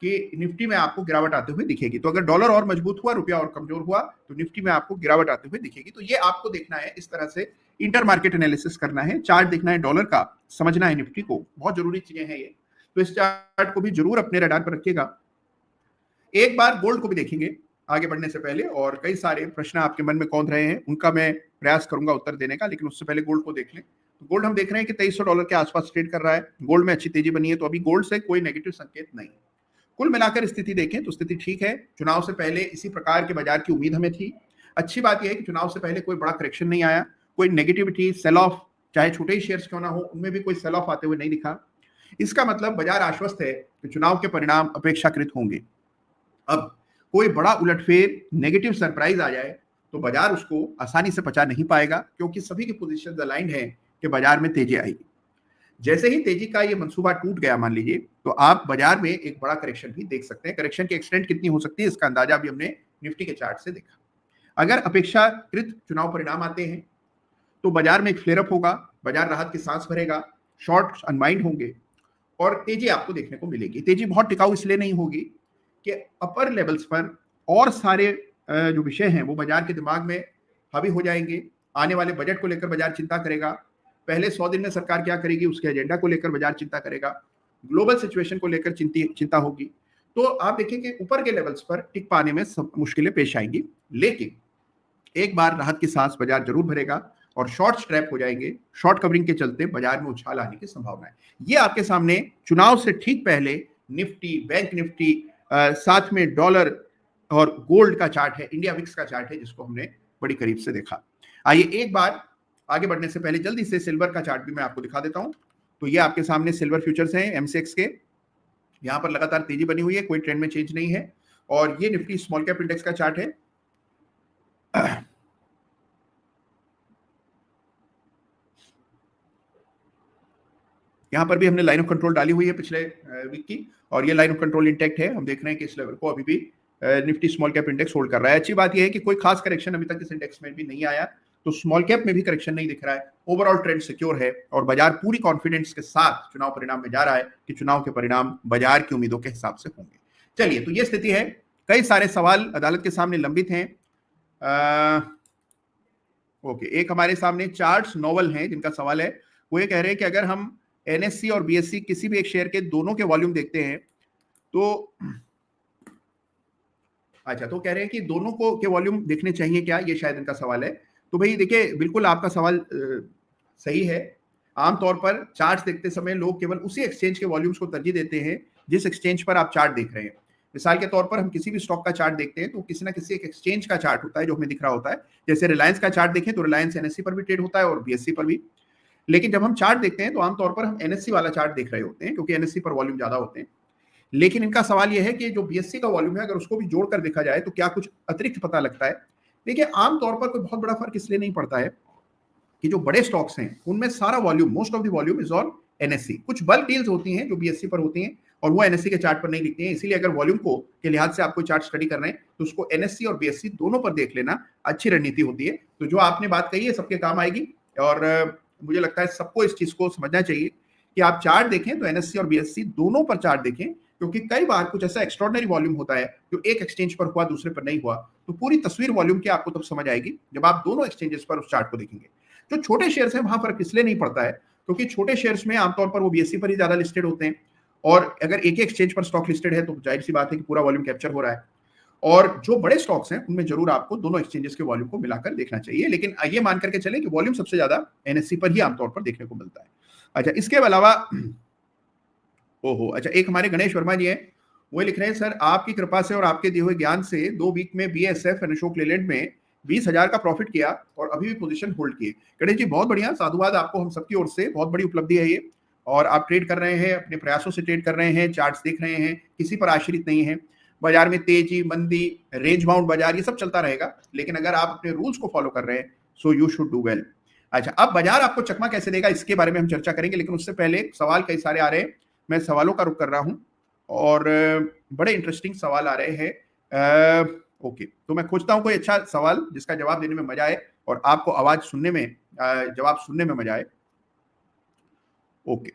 S1: कि निफ्टी में आपको गिरावट आते हुए दिखेगी। तो अगर डॉलर और मजबूत हुआ, रुपया और कमजोर हुआ, तो निफ्टी में आपको गिरावट आते हुए दिखेगी। तो ये आपको देखना है, इस तरह से इंटर मार्केट एनालिसिस करना है, चार्ट देखना है डॉलर का, समझना है निफ्टी को। बहुत जरूरी चीजें हैं ये। तो इस चार्ट को भी जरूर अपने रडार पर रखिएगा। एक बार गोल्ड को भी देखेंगे आगे बढ़ने से पहले, और कई सारे प्रश्न आपके मन में कौंध रहे हैं, उनका मैं प्रयास करूंगा उत्तर देने का, लेकिन उससे पहले गोल्ड को देख लें। तो गोल्ड हम देख रहे हैं कि $2300 के आसपास ट्रेड कर रहा है। गोल्ड में अच्छी तेजी बनी है, तो अभी गोल्ड से कोई नेगेटिव संकेत नहीं। कुल मिलाकर स्थिति देखें तो स्थिति ठीक है। चुनाव से पहले इसी प्रकार के बाजार की उम्मीद हमें थी। अच्छी बात यह है कि चुनाव से पहले कोई बड़ा करेक्शन नहीं आया, कोई नेगेटिविटी, सेल ऑफ, चाहे छोटे ही शेयर्स क्यों ना हो, उनमें भी कोई सेल ऑफ आते हुए नहीं दिखा। इसका मतलब बाजार आश्वस्त है कि चुनाव के परिणाम अपेक्षाकृत होंगे। अब कोई बड़ा उलटफेर, नेगेटिव सरप्राइज आ जाए तो बाजार उसको आसानी से पचा नहीं पाएगा, क्योंकि सभी की पोजीशंस अलाइंड है कि बाजार में तेजी आएगी। जैसे ही तेजी का ये मंसूबा टूट गया मान लीजिए, तो आप बाजार में एक बड़ा करेक्शन भी देख सकते हैं। करेक्शन की एक्सटेंट कितनी हो सकती है, इसका अंदाजा भी हमने निफ्टी के चार्ट से देखा। अगर अपेक्षाकृत चुनाव परिणाम आते हैं तो बाजार में एक फ्लेयर अप होगा, बाजार राहत की सांस भरेगा, शॉर्ट अनवाइंड होंगे और तेजी आपको देखने को मिलेगी। तेजी बहुत टिकाऊ इसलिए नहीं होगी कि अपर लेवल्स पर और सारे जो विषय हैं वो बाजार के दिमाग में हावी हो जाएंगे। आने वाले बजट को लेकर बाजार चिंता करेगा, पहले 100 दिन में सरकार क्या करेगी उसके एजेंडा को लेकर बाजार चिंता करेगा, ग्लोबल सिचुएशन को लेकर चिंता होगी। तो आप देखिए कि ऊपर के लेवल्स पर टिक पाने में सब मुश्किलें पेश आएंगी, लेकिन एक बार राहत की सांस बाजार जरूर भरेगा और शॉर्ट स्ट्रैप हो जाएंगे। शॉर्ट कवरिंग के चलते बाजार में उछाल आने की संभावना है। ये आपके सामने चुनाव से ठीक पहले निफ्टी, बैंक निफ्टी, साथ में डॉलर और गोल्ड का चार्ट है, इंडिया विक्स का चार्ट है, जिसको हमने बड़ी करीब से देखा। आइए एक बार आगे बढ़ने से पहले जल्दी से सिल्वर का चार्ट भी मैं आपको दिखा देता हूं। तो ये आपके सामने सिल्वर फ्यूचर्स हैं एमसीएक्स के। यहां पर लगातार तेजी बनी हुई है, कोई ट्रेंड में चेंज नहीं है। और ये निफ्टी स्मॉल कैप इंडेक्स का चार्ट है। यहां पर भी हमने लाइन ऑफ कंट्रोल डाली हुई है पिछले वीक की, और ये लाइन ऑफ कंट्रोल इंटैक्ट है। हम देख रहे हैं कि इस लेवल को अभी भी Nifty small cap index hold कर रहा है। अच्छी बात यह है कि कोई खास करेक्शन अभी तक इस इंडेक्स में भी नहीं आया, तो स्मॉल कैप में भी करेक्शन नहीं दिख रहा है। ओवरऑल ट्रेंड सिक्योर है और बाजार पूरी कॉन्फिडेंस के साथ चुनाव परिणाम में जा रहा है कि चुनाव के परिणाम बाजार की उम्मीदों के हिसाब से होंगे। चलिए, तो ये स्थिति है। कई सारे सवाल अदालत के सामने लंबित हैं। ओके, एक हमारे सामने चार्ल्स नोवेल हैं जिनका सवाल है। वो ये कह रहे हैं कि अगर हम एनएससी और बीएससी किसी भी एक शेयर के दोनों के वॉल्यूम देखते हैं तो अच्छा, तो कह रहे हैं कि दोनों को के वॉल्यूम देखने चाहिए क्या, ये शायद इनका सवाल है। तो भाई देखिए, बिल्कुल आपका सवाल सही है। आमतौर पर चार्ट देखते समय लोग केवल उसी एक्सचेंज के वॉल्यूम्स को तरजीह देते हैं जिस एक्सचेंज पर आप चार्ट देख रहे हैं। मिसाल के तौर पर हम किसी भी स्टॉक का चार्ट देखते हैं तो किसी ना किसी एक एक्सचेंज का चार्ट होता है जो हमें दिख रहा होता है। जैसे रिलायंस का चार्ट देखें तो रिलायंस एनएससी पर भी ट्रेड होता है और बीएससी पर भी। लेकिन जब हम चार्ट देखते हैं तो आमतौर पर हम एनएससी वाला चार्ट देख रहे होते हैं, क्योंकि एनएससी पर वॉल्यूम ज्यादा होते हैं। लेकिन इनका सवाल यह है कि जो बीएससी का वॉल्यूम है, अगर उसको भी जोड़कर देखा जाए तो क्या कुछ अतिरिक्त पता लगता है। देखिए, आमतौर पर कोई बहुत बड़ा फर्क इसलिए नहीं पड़ता है कि जो बड़े स्टॉक्स हैं उनमें सारा volume, most of the volume is on NSC. कुछ बल्क डील्स होती हैं जो बीएससी पर होती हैं और वो एनएससी के चार्ट पर नहीं दिखती हैं। इसीलिए अगर वॉल्यूम को के लिहाज से आप कोई चार्ट स्टडी कर रहे हैं तो उसको एनएससी और बीएससी दोनों पर देख लेना अच्छी रणनीति होती है। तो जो आपने बात कही है सबके काम आएगी, और मुझे लगता है सबको इस चीज को समझना चाहिए कि आप चार्ट देखें तो एनएससी और बीएससी दोनों पर चार्ट देखें, क्योंकि कई बार कुछ ऐसा एक्स्ट्रॉर्डिनरी वॉल्यूम होता है जो एक एक्सचेंज पर हुआ दूसरे पर नहीं हुआ। तो पूरी तस्वीर वॉल्यूम की आपको तब समझ आएगी जब आप दोनों एक्सचेंजेस पर उस चार्ट को देखेंगे। जो छोटे शेयर्स हैं वहां फर्क इसलिए नहीं पड़ता है क्योंकि छोटे शेयर्स में आमतौर पर वो बीएससी पर ही ज्यादा लिस्टेड होते हैं, और अगर एक ही एक्सचेंज पर स्टॉक लिस्टेड है तो जाहिर सी बात है कि पूरा वॉल्यूम कैप्चर हो रहा है। और जो बड़े स्टॉक्स हैं उनमें जरूर आपको दोनों एक्सचेंजेस के वॉल्यूम को मिलाकर देखना चाहिए, लेकिन ये मान करके चले कि वॉल्यूम सबसे ज्यादा एनएससी पर ही आमतौर पर देखने को मिलता है। अच्छा, इसके अलावा अच्छा, एक हमारे गणेश वर्मा जी हैं, वो लिख रहे हैं, सर आपकी कृपा से और आपके दिए हुए ज्ञान से 2 वीक में बीएसएफ एंड अशोक लेलैंड में 20,000 का प्रॉफिट किया और अभी भी पोजीशन होल्ड किए। गणेश जी बहुत बढ़िया, साधुवाद आपको हम सबकी ओर से, बहुत बड़ी उपलब्धि है ये। और आप ट्रेड कर रहे हैं, अपने प्रयासों से ट्रेड कर रहे हैं, चार्ट्स देख रहे हैं, किसी पर आश्रित नहीं है। बाजार में तेजी, मंदी, रेंज बाउंड बाजार, ये सब चलता रहेगा, लेकिन अगर आप अपने रूल्स को फॉलो कर रहे हैं so you should do well. अच्छा, अब बाजार आपको चकमा कैसे देगा इसके बारे में हम चर्चा करेंगे, लेकिन उससे पहले सवाल कई सारे आ रहे हैं, मैं सवालों का रुख कर रहा हूं और बड़े इंटरेस्टिंग सवाल आ रहे हैं। ओके, तो मैं खोजता हूं कोई अच्छा सवाल जिसका जवाब देने में मजा आए और आपको आवाज सुनने में, जवाब सुनने में मजा आए। ओके,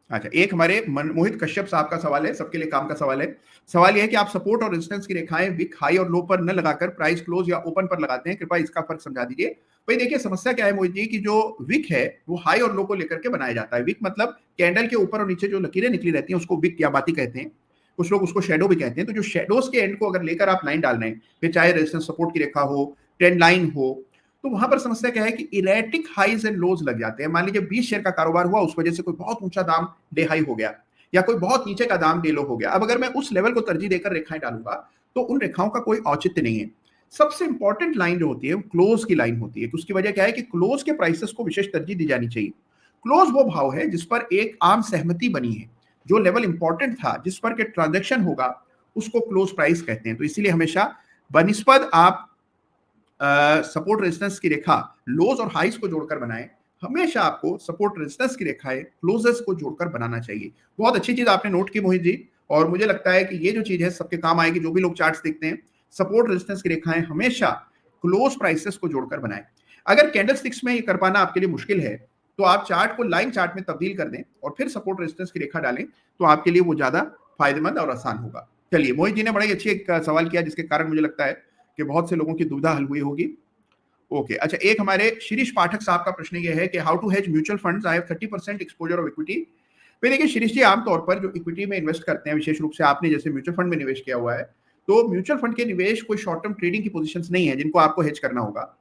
S1: अच्छा, एक हमारे मोहित कश्यप साहब का सवाल है, सबके लिए काम का सवाल है। सवाल यह है कि आप सपोर्ट और रेजिस्टेंस की रेखाएं विक हाई और लो पर न लगाकर प्राइस क्लोज या ओपन पर लगाते हैं, कृपया इसका फर्क समझा दीजिए। भाई देखिए, समस्या क्या है मोहित जी कि जो विक है वो हाई और लो को लेकर के बनाया जाता है। विक मतलब कैंडल के ऊपर और नीचे जो लकीरें निकली रहती हैं उसको विक या बाती कहते हैं, कुछ लोग उसको शेडो भी कहते हैं। तो जो शेडोज के एंड को अगर लेकर आप लाइन डाल रहे हैं, फिर चाहे रेजिस्टेंस सपोर्ट की रेखा हो, ट्रेंड लाइन हो, तो वहां पर समस्या क्या है कि इरेटिक हाइज एंड लोज लग जाते हैं। मान लीजिए 20 शेयर का कारोबार हुआ, उस वजह से कोई बहुत ऊंचा दाम डे हाई हो गया या कोई बहुत नीचे का दाम डे लो हो गया। अब अगर मैं उस लेवल को तरजीह देकर रेखाएं डालूंगा तो उन रेखाओं का कोई औचित्य नहीं है। सबसे इंपॉर्टेंट लाइन जो होती है वो क्लोज की लाइन होती है। उसकी वजह क्या है कि क्लोज के प्राइसेस को विशेष तरजीह दी जानी चाहिए। क्लोज वो भाव है जिस पर एक आम सहमति बनी है, जो लेवल इंपॉर्टेंट था, जिस पर के ट्रांजेक्शन होगा, उसको क्लोज प्राइस कहते हैं। तो इसीलिए हमेशा बनिस्पत आप सपोर्ट रेजिस्टेंस की रेखा लोज और हाइस को जोड़कर बनाएं, हमेशा आपको सपोर्ट रेजिस्टेंस की रेखाएं क्लोजेस को जोड़कर बनाना चाहिए। बहुत अच्छी चीज आपने नोट की मोहित जी, और मुझे लगता है कि ये जो चीज है सबके काम आएगी। जो भी लोग चार्ट्स देखते हैं, सपोर्ट रेजिस्टेंस की रेखाएं हमेशा क्लोज प्राइसेस को जोड़कर बनाएं। अगर कैंडलस्टिक्स में ये कर पाना आपके लिए मुश्किल है तो आप चार्ट को लाइन चार्ट में तब्दील कर दें और फिर सपोर्ट रेजिस्टेंस की रेखा डालें, तो आपके लिए वो ज्यादा फायदेमंद और आसान होगा। चलिए, मोहित जी ने बड़ा ही अच्छी एक सवाल किया जिसके कारण मुझे लगता है कि बहुत से लोगों की दुविधा हल हुई होगी। ओके, अच्छा, एक हमारे शिरीष पाठक साहब का प्रश्न ये है कि how to hedge mutual funds, I have 30% exposure of equity. फिर देखिए शिरीष जी, आमतौर पर जो इक्विटी में इन्वेस्ट करते हैं, विशेष रूप से आपने जैसे म्यूचुअल फंड में निवेश किया हुआ है, तो म्यूचुअल फंड के निवेश कोई शॉर्ट टर्म ट्रेडिंग की पोजीशंस नहीं है जिनको आपको हेज करना होगा।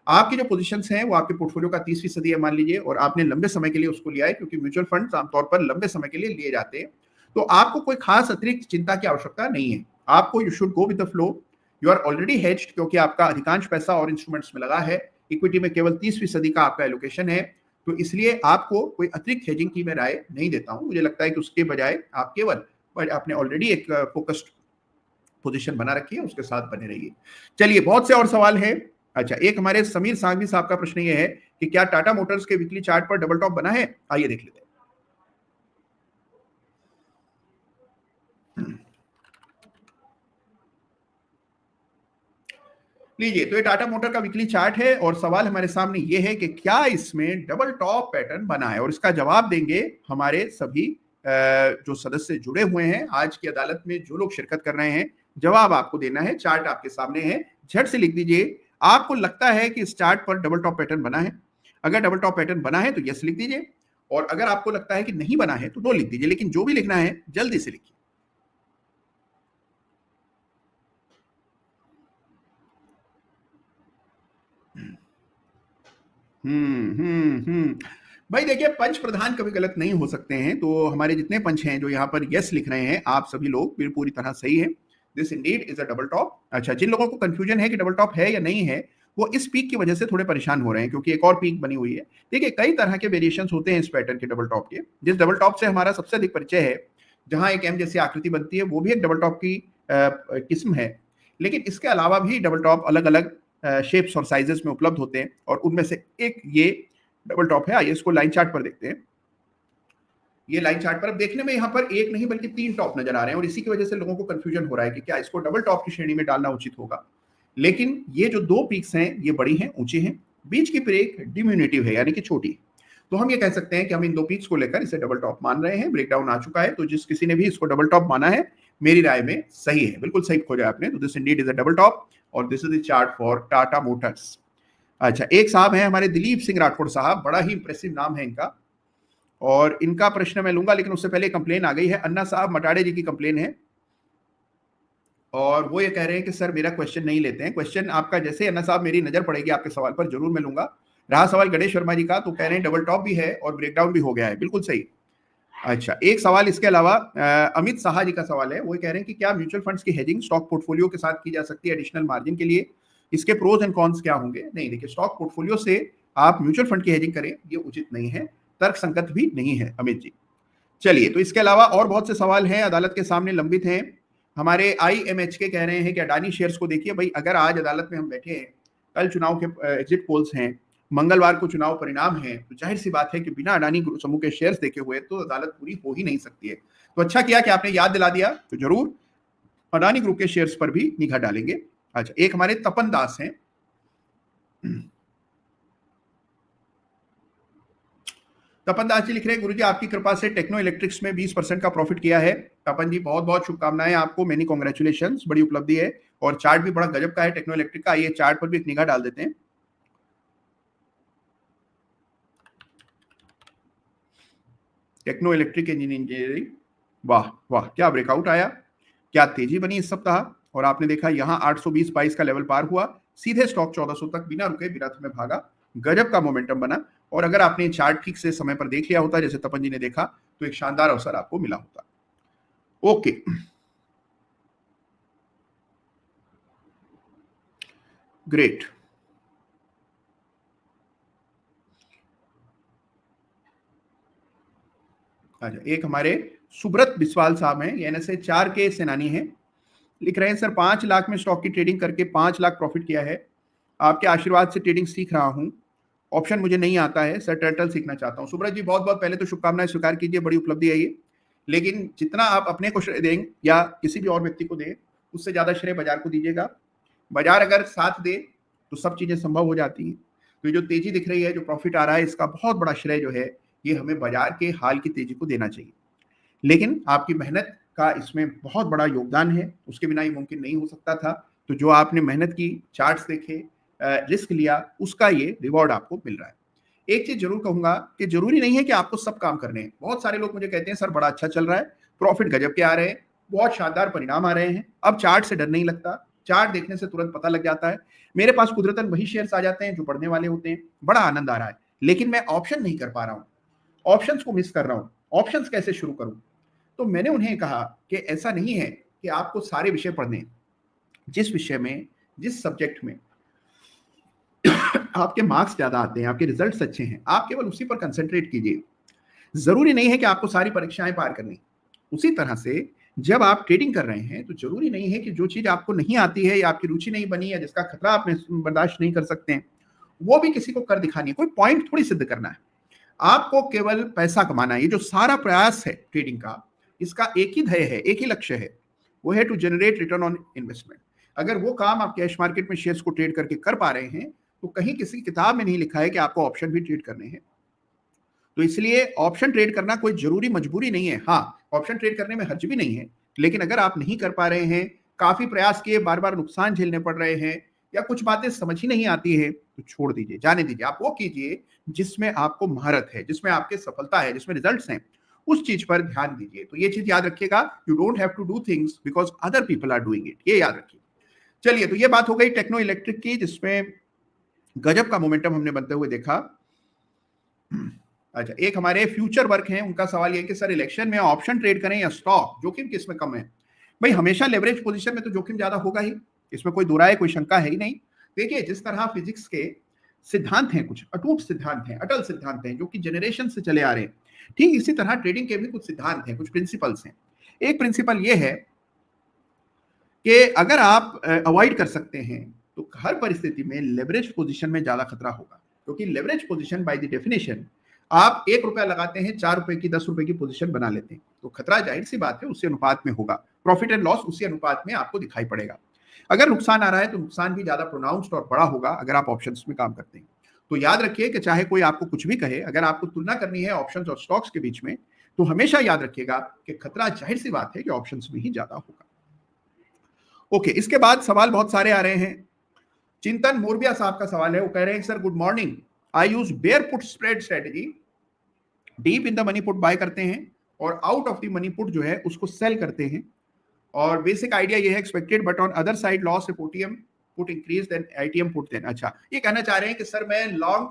S1: आपकी जो पोजीशंस हैं वो आपके पोर्टफोलियो का 30% है मान लीजिए, और आपने लंबे समय के लिए उसको लिया है, क्योंकि म्यूचुअल फंड्स आमतौर पर लंबे समय के लिए लिए जाते हैं। तो आपको कोई खास अतिरिक्त चिंता की आवश्यकता नहीं है। आपको you should go with the flow, you are already hedged, क्योंकि आपका अधिकांश पैसा और इंस्ट्रूमेंट्स में लगा है। इक्विटी में केवल 30% का आपका एलोकेशन है, तो इसलिए आपको कोई अतिरिक्त हेजिंग की मैं राय नहीं देता हूं। मुझे लगता है कि उसके बजाय आप केवल आपने ऑलरेडी एक फोकस्ड पोजीशन बना रखी है, उसके साथ बने रहिए। चलिए, बहुत से और सवाल है। अच्छा, एक हमारे समीर सांघवी साहब का प्रश्न ये है कि क्या टाटा मोटर्स के वीकली चार्ट पर डबल टॉप बना है? आइए देख लेते हैं। लीजिए, तो ये टाटा मोटर का वीकली चार्ट है और सवाल हमारे सामने ये है कि क्या इसमें डबल टॉप पैटर्न बना है, और इसका जवाब देंगे हमारे सभी जो सदस्य जुड़े हुए हैं आज की अदालत में, जो लोग शिरकत कर रहे हैं। जवाब आपको देना है, चार्ट आपके सामने है, झट से लिख दीजिए। आपको लगता है कि इस चार्ट पर डबल टॉप पैटर्न बना है? अगर डबल टॉप पैटर्न बना है तो यस लिख दीजिए, और अगर आपको लगता है कि नहीं बना है तो नो लिख दीजिए। लेकिन जो भी लिखना है जल्दी से लिखिए। भाई देखिए, पंच प्रधान कभी गलत नहीं हो सकते हैं, तो हमारे जितने पंच हैं जो यहाँ पर यस लिख रहे हैं, आप सभी लोग पूरी तरह सही है। This indeed is a double top. अच्छा, जिन लोगों को कंफ्यूजन है कि डबल टॉप है या नहीं है, वो इस पीक की वजह से थोड़े परेशान हो रहे हैं, क्योंकि एक और पीक बनी हुई है। देखिए, कई तरह के वेरिएशंस होते हैं इस पैटर्न के डबल टॉप के। जिस डबल टॉप से हमारा सबसे अधिक परिचय है, जहां एक एम जैसी आकृति बनती है, वो भी एक डबल टॉप की किस्म है। लेकिन इसके अलावा भी डबल टॉप अलग अलग शेप्स और साइजेस में उपलब्ध होते हैं, और उनमें से एक ये डबल टॉप है। आइए इसको लाइन चार्ट पर देखते हैं। ये लाइन चार्ट पर अब देखने में यहाँ पर एक नहीं बल्कि 3 टॉप नजर आ रहे हैं, और इसी की वजह से लोगों को कंफ्यूजन हो रहा है कि क्या इसको डबल टॉप की श्रेणी में डालना उचित होगा। लेकिन ये जो 2 पीक्स हैं ये बड़ी हैं, ऊंची हैं, बीच की ब्रेक डिम्यूनेटिव है, यानी कि छोटी। तो हम ये कह सकते हैं कि हम इन 2 पीक्स को लेकर इसे डबल टॉप मान रहे हैं। ब्रेकडाउन आ चुका है, तो जिस किसी ने भी इसको डबल टॉप माना है, मेरी राय में सही है, बिल्कुल सही खोजा आपने। तो this indeed is a double top, और this is the chart for Tata Motors. अच्छा, एक साहब हैं हमारे दिलीप सिंह राठौड़ साहब, बड़ा ही इंप्रेसिव नाम है इनका, और इनका प्रश्न मैं लूंगा, लेकिन उससे पहले कंप्लेन आ गई है। अन्ना साहब मटाड़े जी की कंप्लेन है, और वो ये कह रहे हैं कि सर मेरा क्वेश्चन नहीं लेते हैं। क्वेश्चन आपका जैसे अन्ना साहब मेरी नजर पड़ेगी आपके सवाल पर जरूर मैं लूंगा। रहा सवाल गणेश वर्मा जी का, तो कह रहे हैं डबल टॉप भी है और ब्रेकडाउन भी हो गया है, बिल्कुल सही। अच्छा, एक सवाल इसके अलावा अमित साहा जी का सवाल है, वो कह रहे हैं कि क्या म्यूचुअल फंड्स की हेजिंग स्टॉक पोर्टफोलियो के साथ की जा सकती है एडिशनल मार्जिन के लिए? इसके प्रोज एंड कॉन्स क्या होंगे? नहीं, देखिए, स्टॉक पोर्टफोलियो से आप म्यूचुअल फंड की हेजिंग करें ये उचित नहीं है, तर्क संगत भी नहीं है अमित जी। चलिए, तो इसके अलावा और बहुत से सवाल हैं, अदालत के सामने लंबित हैं। हमारे IMH के कह रहे हैं कि अडानी शेयर्स को देखिए भाई, अगर आज अदालत में हम बैठे हैं, कल चुनाव के एग्जिट पोल्स हैं, मंगलवार को चुनाव परिणाम है, तो जाहिर सी बात है कि बिना अडानी समूह के शेयर्स देखे हुए तो अदालत पूरी हो ही नहीं सकती है। तो अच्छा किया कि आपने याद दिला दिया, तो जरूर अडानी ग्रुप के शेयर्स पर भी निगाह डालेंगे। अच्छा, एक हमारे तपन दास हैं, तपन दास जी लिख रहे हैं, गुरुजी आपकी कृपा से टेक्नो इलेक्ट्रिक्स में 20% का प्रॉफिट किया है। तपन जी बहुत बहुत शुभकामनाएं आपको, मेनी कॉन्ग्रेचुलेशन, बड़ी उपलब्धि है और चार्ट भी बड़ा गजब का है टेक्नो इलेक्ट्रिक का। आइए चार्ट पर भी एक निगाह डाल देते हैं। टेक्नो इलेक्ट्रिक इंजीनियरिंग, वाह वाह, क्या ब्रेकआउट आया, क्या तेजी बनी इस सप्ताह। और आपने देखा यहाँ 820-22 का लेवल पार हुआ, सीधे स्टॉक 1400 तक बिना रुके बिना थमे भागा, गजब का मोमेंटम बना। और अगर आपने चार्ट ठीक से समय पर देख लिया होता जैसे तपन जी ने देखा, तो एक शानदार अवसर आपको मिला होता। Okay, great. अच्छा, एक हमारे सुब्रत बिस्वाल साहब हैं, ये NSE 4 के सेनानी हैं, लिख रहे हैं सर 5 लाख में स्टॉक की ट्रेडिंग करके 5 लाख प्रॉफिट किया है। आपके आशीर्वाद से ट्रेडिंग सीख रहा हूं, ऑप्शन मुझे नहीं आता है सर, टर्टल सीखना चाहता हूं। सुब्रत जी बहुत बहुत पहले तो शुभकामनाएं स्वीकार कीजिए, बड़ी उपलब्धि है ये। लेकिन जितना आप अपने को श्रेय दें या किसी भी और व्यक्ति को दें, उससे ज्यादा श्रेय बाजार को दीजिएगा। बाजार अगर साथ दे तो सब चीजें संभव हो जाती हैं। तो जो तेजी दिख रही है, जो प्रॉफिट आ रहा है, इसका बहुत बड़ा श्रेय जो है ये हमें बाजार के हाल की तेजी को देना चाहिए। लेकिन आपकी मेहनत का इसमें बहुत बड़ा योगदान है, उसके बिना ये मुमकिन नहीं हो सकता था। तो जो आपने मेहनत की, चार्ट्स देखे, रिस्क लिया, उसका ये रिवॉर्ड आपको मिल रहा है। एक चीज जरूर कहूंगा कि जरूरी नहीं है कि आपको सब काम करने हैं। बहुत सारे लोग मुझे कहते हैं सर बड़ा अच्छा चल रहा है, प्रॉफिट गजब के आ रहे हैं, बहुत शानदार परिणाम आ रहे हैं, अब चार्ट से डर नहीं लगता, चार्ट देखने से तुरंत पता लग जाता है, मेरे पास कुदरतन वही शेयर्स आ जाते हैं जो बढ़ने वाले होते हैं, बड़ा आनंद आ रहा है। लेकिन मैं ऑप्शन नहीं कर पा रहा हूँ, ऑप्शंस को मिस कर रहा हूँ, ऑप्शंस कैसे शुरू करूं। तो मैंने उन्हें कहा कि ऐसा नहीं है कि आपको सारे विषय पढ़ने, जिस विषय में, जिस सब्जेक्ट में आपके मार्क्स ज्यादा आते हैं, आपके रिजल्ट्स अच्छे हैं, आप केवल उसी पर कंसंट्रेट कीजिए। जरूरी नहीं है कि आपको सारी परीक्षाएं पार करनी। उसी तरह से जब आप ट्रेडिंग कर रहे हैं तो जरूरी नहीं है कि जो चीज आपको नहीं आती है या आपकी रुचि नहीं बनी या जिसका खतरा आप बर्दाश्त नहीं कर सकते हैं, वो भी किसी को कर दिखानी है, कोई पॉइंट थोड़ी सिद्ध करना है। आपको केवल पैसा कमाना है। ये जो सारा प्रयास है ट्रेडिंग का, इसका एक ही ध्येय है, एक ही लक्ष्य है, वो है to generate return on investment. अगर वो काम आप कैश मार्केट में शेयर्स को ट्रेड करके कर पा रहे हैं, तो कहीं किसी किताब में नहीं लिखा है कि आपको ऑप्शन भी ट्रेड करने हैं। तो इसलिए ऑप्शन ट्रेड करना कोई जरूरी मजबूरी नहीं है। हाँ, ऑप्शन ट्रेड करने में हर्ज भी नहीं है, लेकिन अगर आप नहीं कर पा रहे हैं, काफी प्रयास किए, बार बार नुकसान झेलने पड़ रहे हैं, या कुछ बातें समझ ही नहीं आती है, तो छोड़ दीजिए, जाने दीजिए। आप वो कीजिए जिसमें आपको महारत है, जिसमें आपके सफलता है, जिसमें रिजल्ट्स हैं, उस चीज पर ध्यान दीजिए। तो ये चीज याद रखिएगा, you don't have to do things because other people are doing it, ये याद रखिए। चलिए, तो ये बात हो गई टेक्नो इलेक्ट्रिक की, जिसमें गजब का मोमेंटम हमने बनते हुए देखा। अच्छा, एक हमारे फ्यूचर वर्क हैं, उनका सवाल ये है कि सर इलेक्शन में ऑप्शन ट्रेड करें या स्टॉक, जोखिम किसमें कम है। भाई हमेशा लेवरेज पोजीशन में तो जोखिम ज्यादा होगा ही, इसमें कोई दुराए, कोई शंका है ही नहीं। देखिए, जिस तरह फिजिक्स के सिद्धांत हैं, कुछ अटूट सिद्धांत हैं, अटल सिद्धांत हैं, जो कि जनरेशन से चले आ रहे हैं, ठीक इसी तरह ट्रेडिंग के भी कुछ सिद्धांत हैं, कुछ प्रिंसिपल्स हैं। एक प्रिंसिपल ये है कि अगर आप अवॉइड कर सकते हैं तो हर परिस्थिति में लेवरेज पोजीशन में ज्यादा खतरा होगा, क्योंकि leverage position by the definition, आप 1 रुपया लगाते हैं, 4 रुपए की, 10 रुपए की पोजीशन बना लेते हैं, तो खतरा जाहिर सी बात है उसी अनुपात में होगा, प्रॉफिट एंड लॉस उसी अनुपात में आपको दिखाई पड़ेगा। अगर नुकसान आ रहा है तो नुकसान भी ज्यादा प्रोनाउंस्ड और बड़ा होगा अगर आप ऑप्शंस में काम करते हैं। तो याद रखिए कि चाहे कोई आपको कुछ भी कहे, अगर आपको तुलना करनी है ऑप्शंस और स्टॉक्स के बीच में, तो हमेशा याद रखिएगा कि खतरा जाहिर सी बात है कि ऑप्शंस में ही ज्यादा होगा। ओके, इसके बाद सवाल बहुत सारे आ रहे हैं। चिंतन मोरबिया साहब का सवाल है, वो कह रहे हैं sir good morning, I use bear put spread strategy, deep in the money put बाय करते हैं और out of the money put जो है उसको सेल करते हैं, और बेसिक आइडिया ये है expected but on other side loss if OTM put increase then ITM put then. अच्छा, ये कहना चाह रहे हैं कि सर मैं लॉन्ग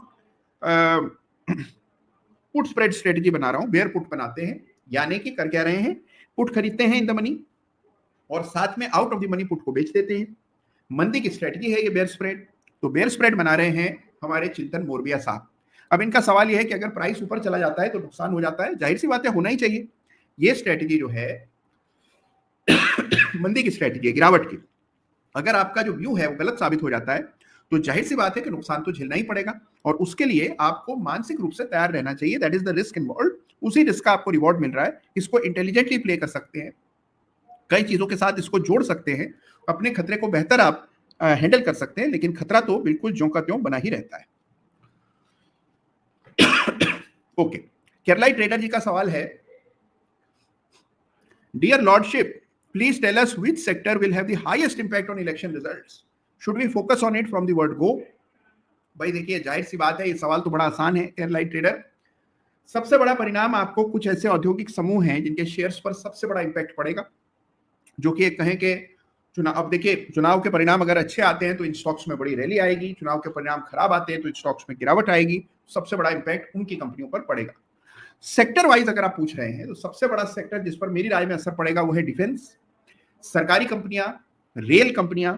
S1: पुट स्प्रेड स्ट्रेटेजी बना रहा हूं, बेयर पुट बनाते हैं, यानी कि कर क्या रहे हैं, पुट खरीदते हैं इन द मनी और साथ में out of the money put को बेच देते हैं। मंदी की स्ट्रेटजी है ये बेयर स्प्रेड। तो बेयर स्प्रेड बना रहे हैं हमारे चिंतन मोरबिया साहब। अब इनका सवाल यह है कि अगर प्राइस ऊपर चला जाता है तो नुकसान हो जाता है, जाहिर सी बात है होना ही चाहिए, ये स्ट्रेटेजी जो है मंदी की स्ट्रेटेजी है, गिरावट की। अगर आपका जो व्यू है वो गलत साबित हो जाता है तो जाहिर सी बात है कि नुकसान तो झेलना ही पड़ेगा, और उसके लिए आपको मानसिक रूप से तैयार रहना चाहिए। That is the risk involve. उसी रिस्क का आपको रिवॉर्ड मिल रहा है, इसको इंटेलिजेंटली प्ले कर सकते हैं, कई चीजों के साथ इसको जोड़ सकते हैं, अपने खतरे को बेहतर आप हैंडल कर सकते हैं, लेकिन खतरा तो बिल्कुल ज्यों का त्यों बना ही रहता है। ओके, केरलाई ट्रेडर जी का सवाल है, dear lordship, please tell us which sector will have the highest impact on election results, should we focus on it from the word go. भाई देखिए, जाहिर सी बात है, ये सवाल तो बड़ा आसान है केरलाई ट्रेडर। सबसे बड़ा परिणाम आपको कुछ ऐसे औद्योगिक समूह हैं जिनके शेयर्स पर सबसे बड़ा इंपैक्ट पड़ेगा, जो कि कहें कि चुनाव, अब देखिए चुनाव के परिणाम अगर अच्छे आते हैं तो इन स्टॉक्स में बड़ी रैली आएगी, चुनाव के परिणाम खराब आते हैं तो इन स्टॉक्स में गिरावट आएगी। सबसे बड़ा इंपैक्ट उनकी कंपनियों पर पड़ेगा। सेक्टर वाइज अगर आप पूछ रहे हैं तो सबसे बड़ा सेक्टर जिस पर मेरी राय में असर पड़ेगा वो है डिफेंस, सरकारी कंपनियां, रेल कंपनियां,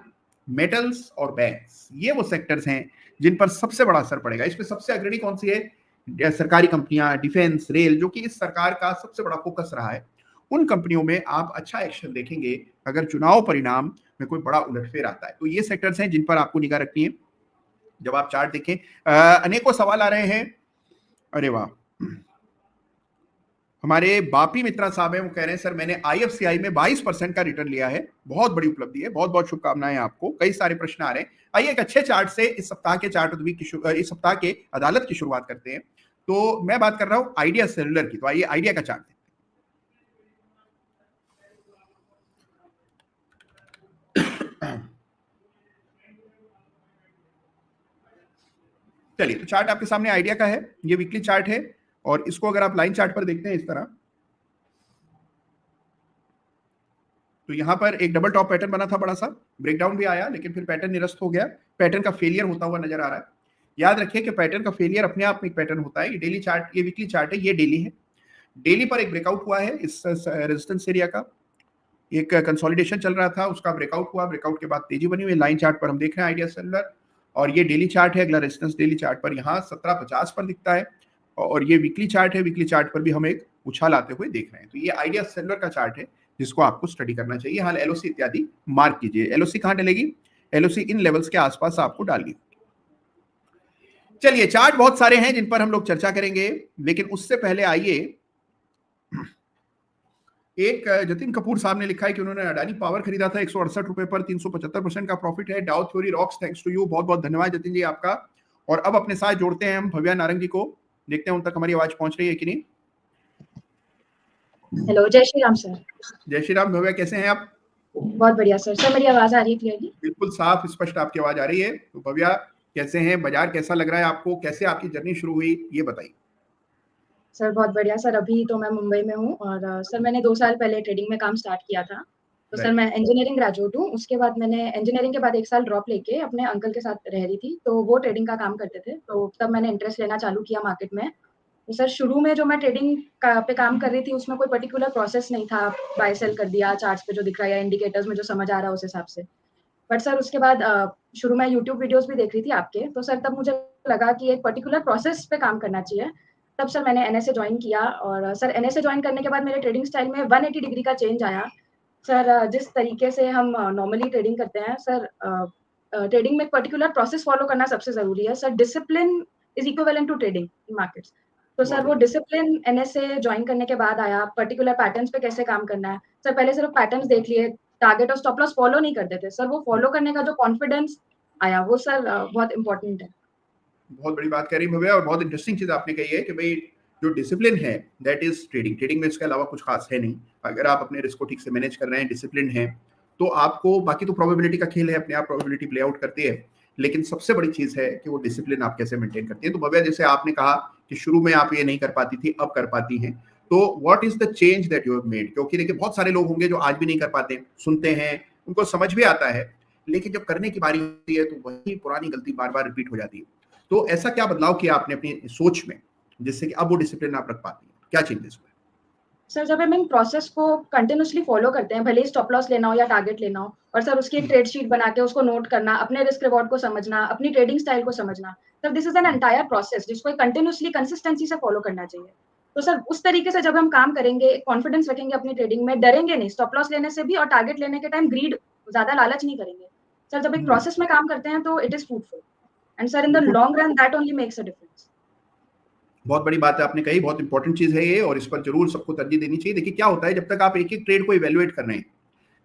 S1: मेटल्स और बैंक्स। ये वो सेक्टर्स हैं जिन पर सबसे बड़ा असर पड़ेगा। इसमें सबसे अग्रणी कौन सी है? सरकारी कंपनियां, डिफेंस, रेल, जो कि इस सरकार का सबसे बड़ा फोकस रहा है। उन कंपनियों में आप अच्छा एक्शन देखेंगे अगर चुनाव परिणाम में कोई बड़ा उलटफेर आता है। तो ये सेक्टर्स हैं जिन पर आपको निगाह रखनी है। जब आप चार्ट देखें, अनेकों सवाल आ रहे हैं। अरे वाह, हमारे बापी मित्रा साहब हैं, वो कह रहे हैं सर मैंने IFCI में 22% का रिटर्न लिया है, बहुत बड़ी उपलब्धि है, बहुत बहुत शुभकामनाएं आपको। कई सारे प्रश्न आ रहे हैं। आइए एक अच्छे चार्ट से इस सप्ताह के चार्ट इस सप्ताह के अदालत की शुरुआत करते हैं। तो मैं बात कर रहा हूं आइडिया सेलुलर की। तो आइए आइडिया का चार्ट देखते हैं। चलिए, तो चार्ट आपके सामने आइडिया का है, ये वीकली चार्ट है, और इसको अगर आप लाइन चार्ट पर देखते हैं इस तरह, तो यहां पर एक डबल टॉप पैटर्न बना था, बड़ा सा ब्रेकडाउन भी आया, लेकिन फिर पैटर्न निरस्त हो गया, पैटर्न का फेलियर होता हुआ नजर आ रहा है। याद रखिए कि पैटर्न का फेलियर अपने आप में एक पैटर्न होता है। ये डेली चार्ट, ये वीकली चार्ट है, ये डेली है। डेली पर एक ब्रेकआउट हुआ है इस रेजिस्टेंस एरिया का, एक कंसोलिडेशन चल रहा था, उसका ब्रेकआउट हुआ, ब्रेकआउट के बाद तेजी बनी हुई। लाइन चार्ट पर हम देख रहे हैं आइडिया सेलुलर, और ये डेली चार्ट है। अगला रेजिस्टेंस डेली चार्ट पर यहाँ 1750 पर दिखता है, और ये वीकली चार्ट है। वीकली चार्ट पर भी हम एक उछाल आते हुए देख रहे हैं। तो ये आइडिया सेलुलर का चार्ट है जिसको आपको स्टडी करना चाहिए। हाल LOC इत्यादि मार्क कीजिए। LOC कहां डलेगी? LOC इन लेवल्स के आसपास आपको डालनी। चलिए, चार्ट बहुत सारे हैं जिन पर हम लोग चर्चा करेंगे, लेकिन उससे पहले आइए, एक जतिन कपूर साहब ने लिखा है कि उन्होंने अडानी पावर खरीदा था 168 रुपए पर, 375% का प्रॉफिट है। Dow theory rocks, thanks to you. बहुत बहुत धन्यवाद जतिन जी आपका। और अब अपने साथ जोड़ते हैं हम भव्या नारंग जी को, देखते हैं उन तक हमारी आवाज पहुंच रही है कि नहीं।
S2: हेलो, जय श्री राम सर।
S1: जय श्री राम भव्या, कैसे हैं आप?
S2: बहुत बढ़िया सर। सर मेरी आवाज आ रही है क्लियरली?
S1: बिल्कुल साफ स्पष्ट आपकी आवाज आ रही है। तो भव्या कैसे हैं? बाजार कैसा लग रहा है आपको? कैसे आपकी जर्नी शुरू हुई, ये बताइए।
S2: सर बहुत बढ़िया सर। अभी तो मैं मुंबई में हूँ, और सर मैंने 2 साल पहले ट्रेडिंग में काम स्टार्ट किया था। तो सर मैं इंजीनियरिंग ग्रेजुएट हूँ। उसके बाद मैंने इंजीनियरिंग के बाद 1 साल ड्रॉप लेके अपने अंकल के साथ रह रही थी, तो वो ट्रेडिंग का काम करते थे, तो तब मैंने इंटरेस्ट लेना चालू किया मार्केट में। तो सर शुरू में जो मैं ट्रेडिंग पे काम कर रही थी उसमें कोई पर्टिकुलर प्रोसेस नहीं था, बाय सेल कर दिया, चार्ट्स पे जो दिख रहा है या इंडिकेटर्स में जो समझ आ रहा है उस हिसाब से। बट सर उसके बाद शुरू में यूट्यूब वीडियोस भी देख रही थी आपके, तो सर तब मुझे लगा कि एक पर्टिकुलर प्रोसेस पे काम करना चाहिए। तब सर मैंने NSA ज्वाइन किया, और सर NSA ज्वाइन करने के बाद मेरे ट्रेडिंग स्टाइल में 180 डिग्री का चेंज आया। सर जिस तरीके से हम नॉर्मली ट्रेडिंग करते हैं सर, ट्रेडिंग में एक पर्टिकुलर प्रोसेस फॉलो करना सबसे जरूरी है। Sir discipline is equivalent to trading in markets. तो सर वो डिसिप्लिन NSA ज्वाइन करने के बाद आया। पर्टिकुलर पैटर्न्स पे कैसे काम करना है। सर पहले सिर्फ पैटर्न्स देख लिए, टारगेट और स्टॉप लॉस फॉलो नहीं करते थे। सर वो फॉलो करने का जो कॉन्फिडेंस आया वो सर बहुत इंपॉर्टेंट है।
S1: बहुत बड़ी बात कह रही भव्या, और बहुत इंटरेस्टिंग चीज आपने कही है कि भाई जो डिसिप्लिन है दैट इज ट्रेडिंग। ट्रेडिंग में इसके अलावा कुछ खास है नहीं। अगर आप अपने रिस्क को ठीक से मैनेज कर रहे हैं, डिसिप्लिन है, तो आपको, बाकी तो प्रोबेबिलिटी का खेल है, अपने आप प्रोबेबिलिटी प्ले आउट करती है, लेकिन सबसे बड़ी चीज है कि वो डिसिप्लिन आप कैसे मेंटेन करती है। तो भव्या, जैसे आपने कहा कि शुरू में आप ये नहीं कर पाती थी, अब कर पाती हैं, तो what is the change that you have made? क्योंकि देखिए बहुत सारे लोग होंगे जो आज भी नहीं कर पाते, सुनते हैं, उनको समझ भी आता है, लेकिन जब करने की बारी होती है तो वही पुरानी गलती बार बार रिपीट हो जाती है। तो ऐसा क्या बदलाव किया आपने अपनी सोच में जिससे कि अब वो डिसिप्लिन आप रख पाती हैं? क्या चेंजेस हुए?
S2: सर जब हम इन प्रोसेस को कंटिन्यूअसली फॉलो करते हैं, भले ही स्टॉप लॉस लेना हो या टारगेट लेना हो, और सर उसकी एक ट्रेड शीट बना के उसको नोट करना, अपने रिस्क रिवॉर्ड को समझना, अपनी ट्रेडिंग स्टाइल को समझना, sir this is an entire process जिसको कंटिन्यूअसली कंसिस्टेंसी से फॉलो करना चाहिए। तो सर उस तरीके से जब हम काम करेंगे, कॉन्फिडेंस रखेंगे अपनी ट्रेडिंग में, डरेंगे नहीं, स्टॉप लॉस लेने से भी और टारगेट लेने के टाइम ग्रीड, ज़्यादा लालच नहीं करेंगे। सर जब एक प्रोसेस में काम करते हैं तो it is fruitful and sir in the
S1: बिल्कुल
S2: long run that only makes a difference.
S1: बहुत बड़ी बात है आपने कही, बहुत इंपॉर्टेंट चीज है ये और इस पर जरूर सबको तरजीह देनी चाहिए। देखिए क्या होता है, जब तक आप एक एक ट्रेड को इवेल्युएट कर रहे हैं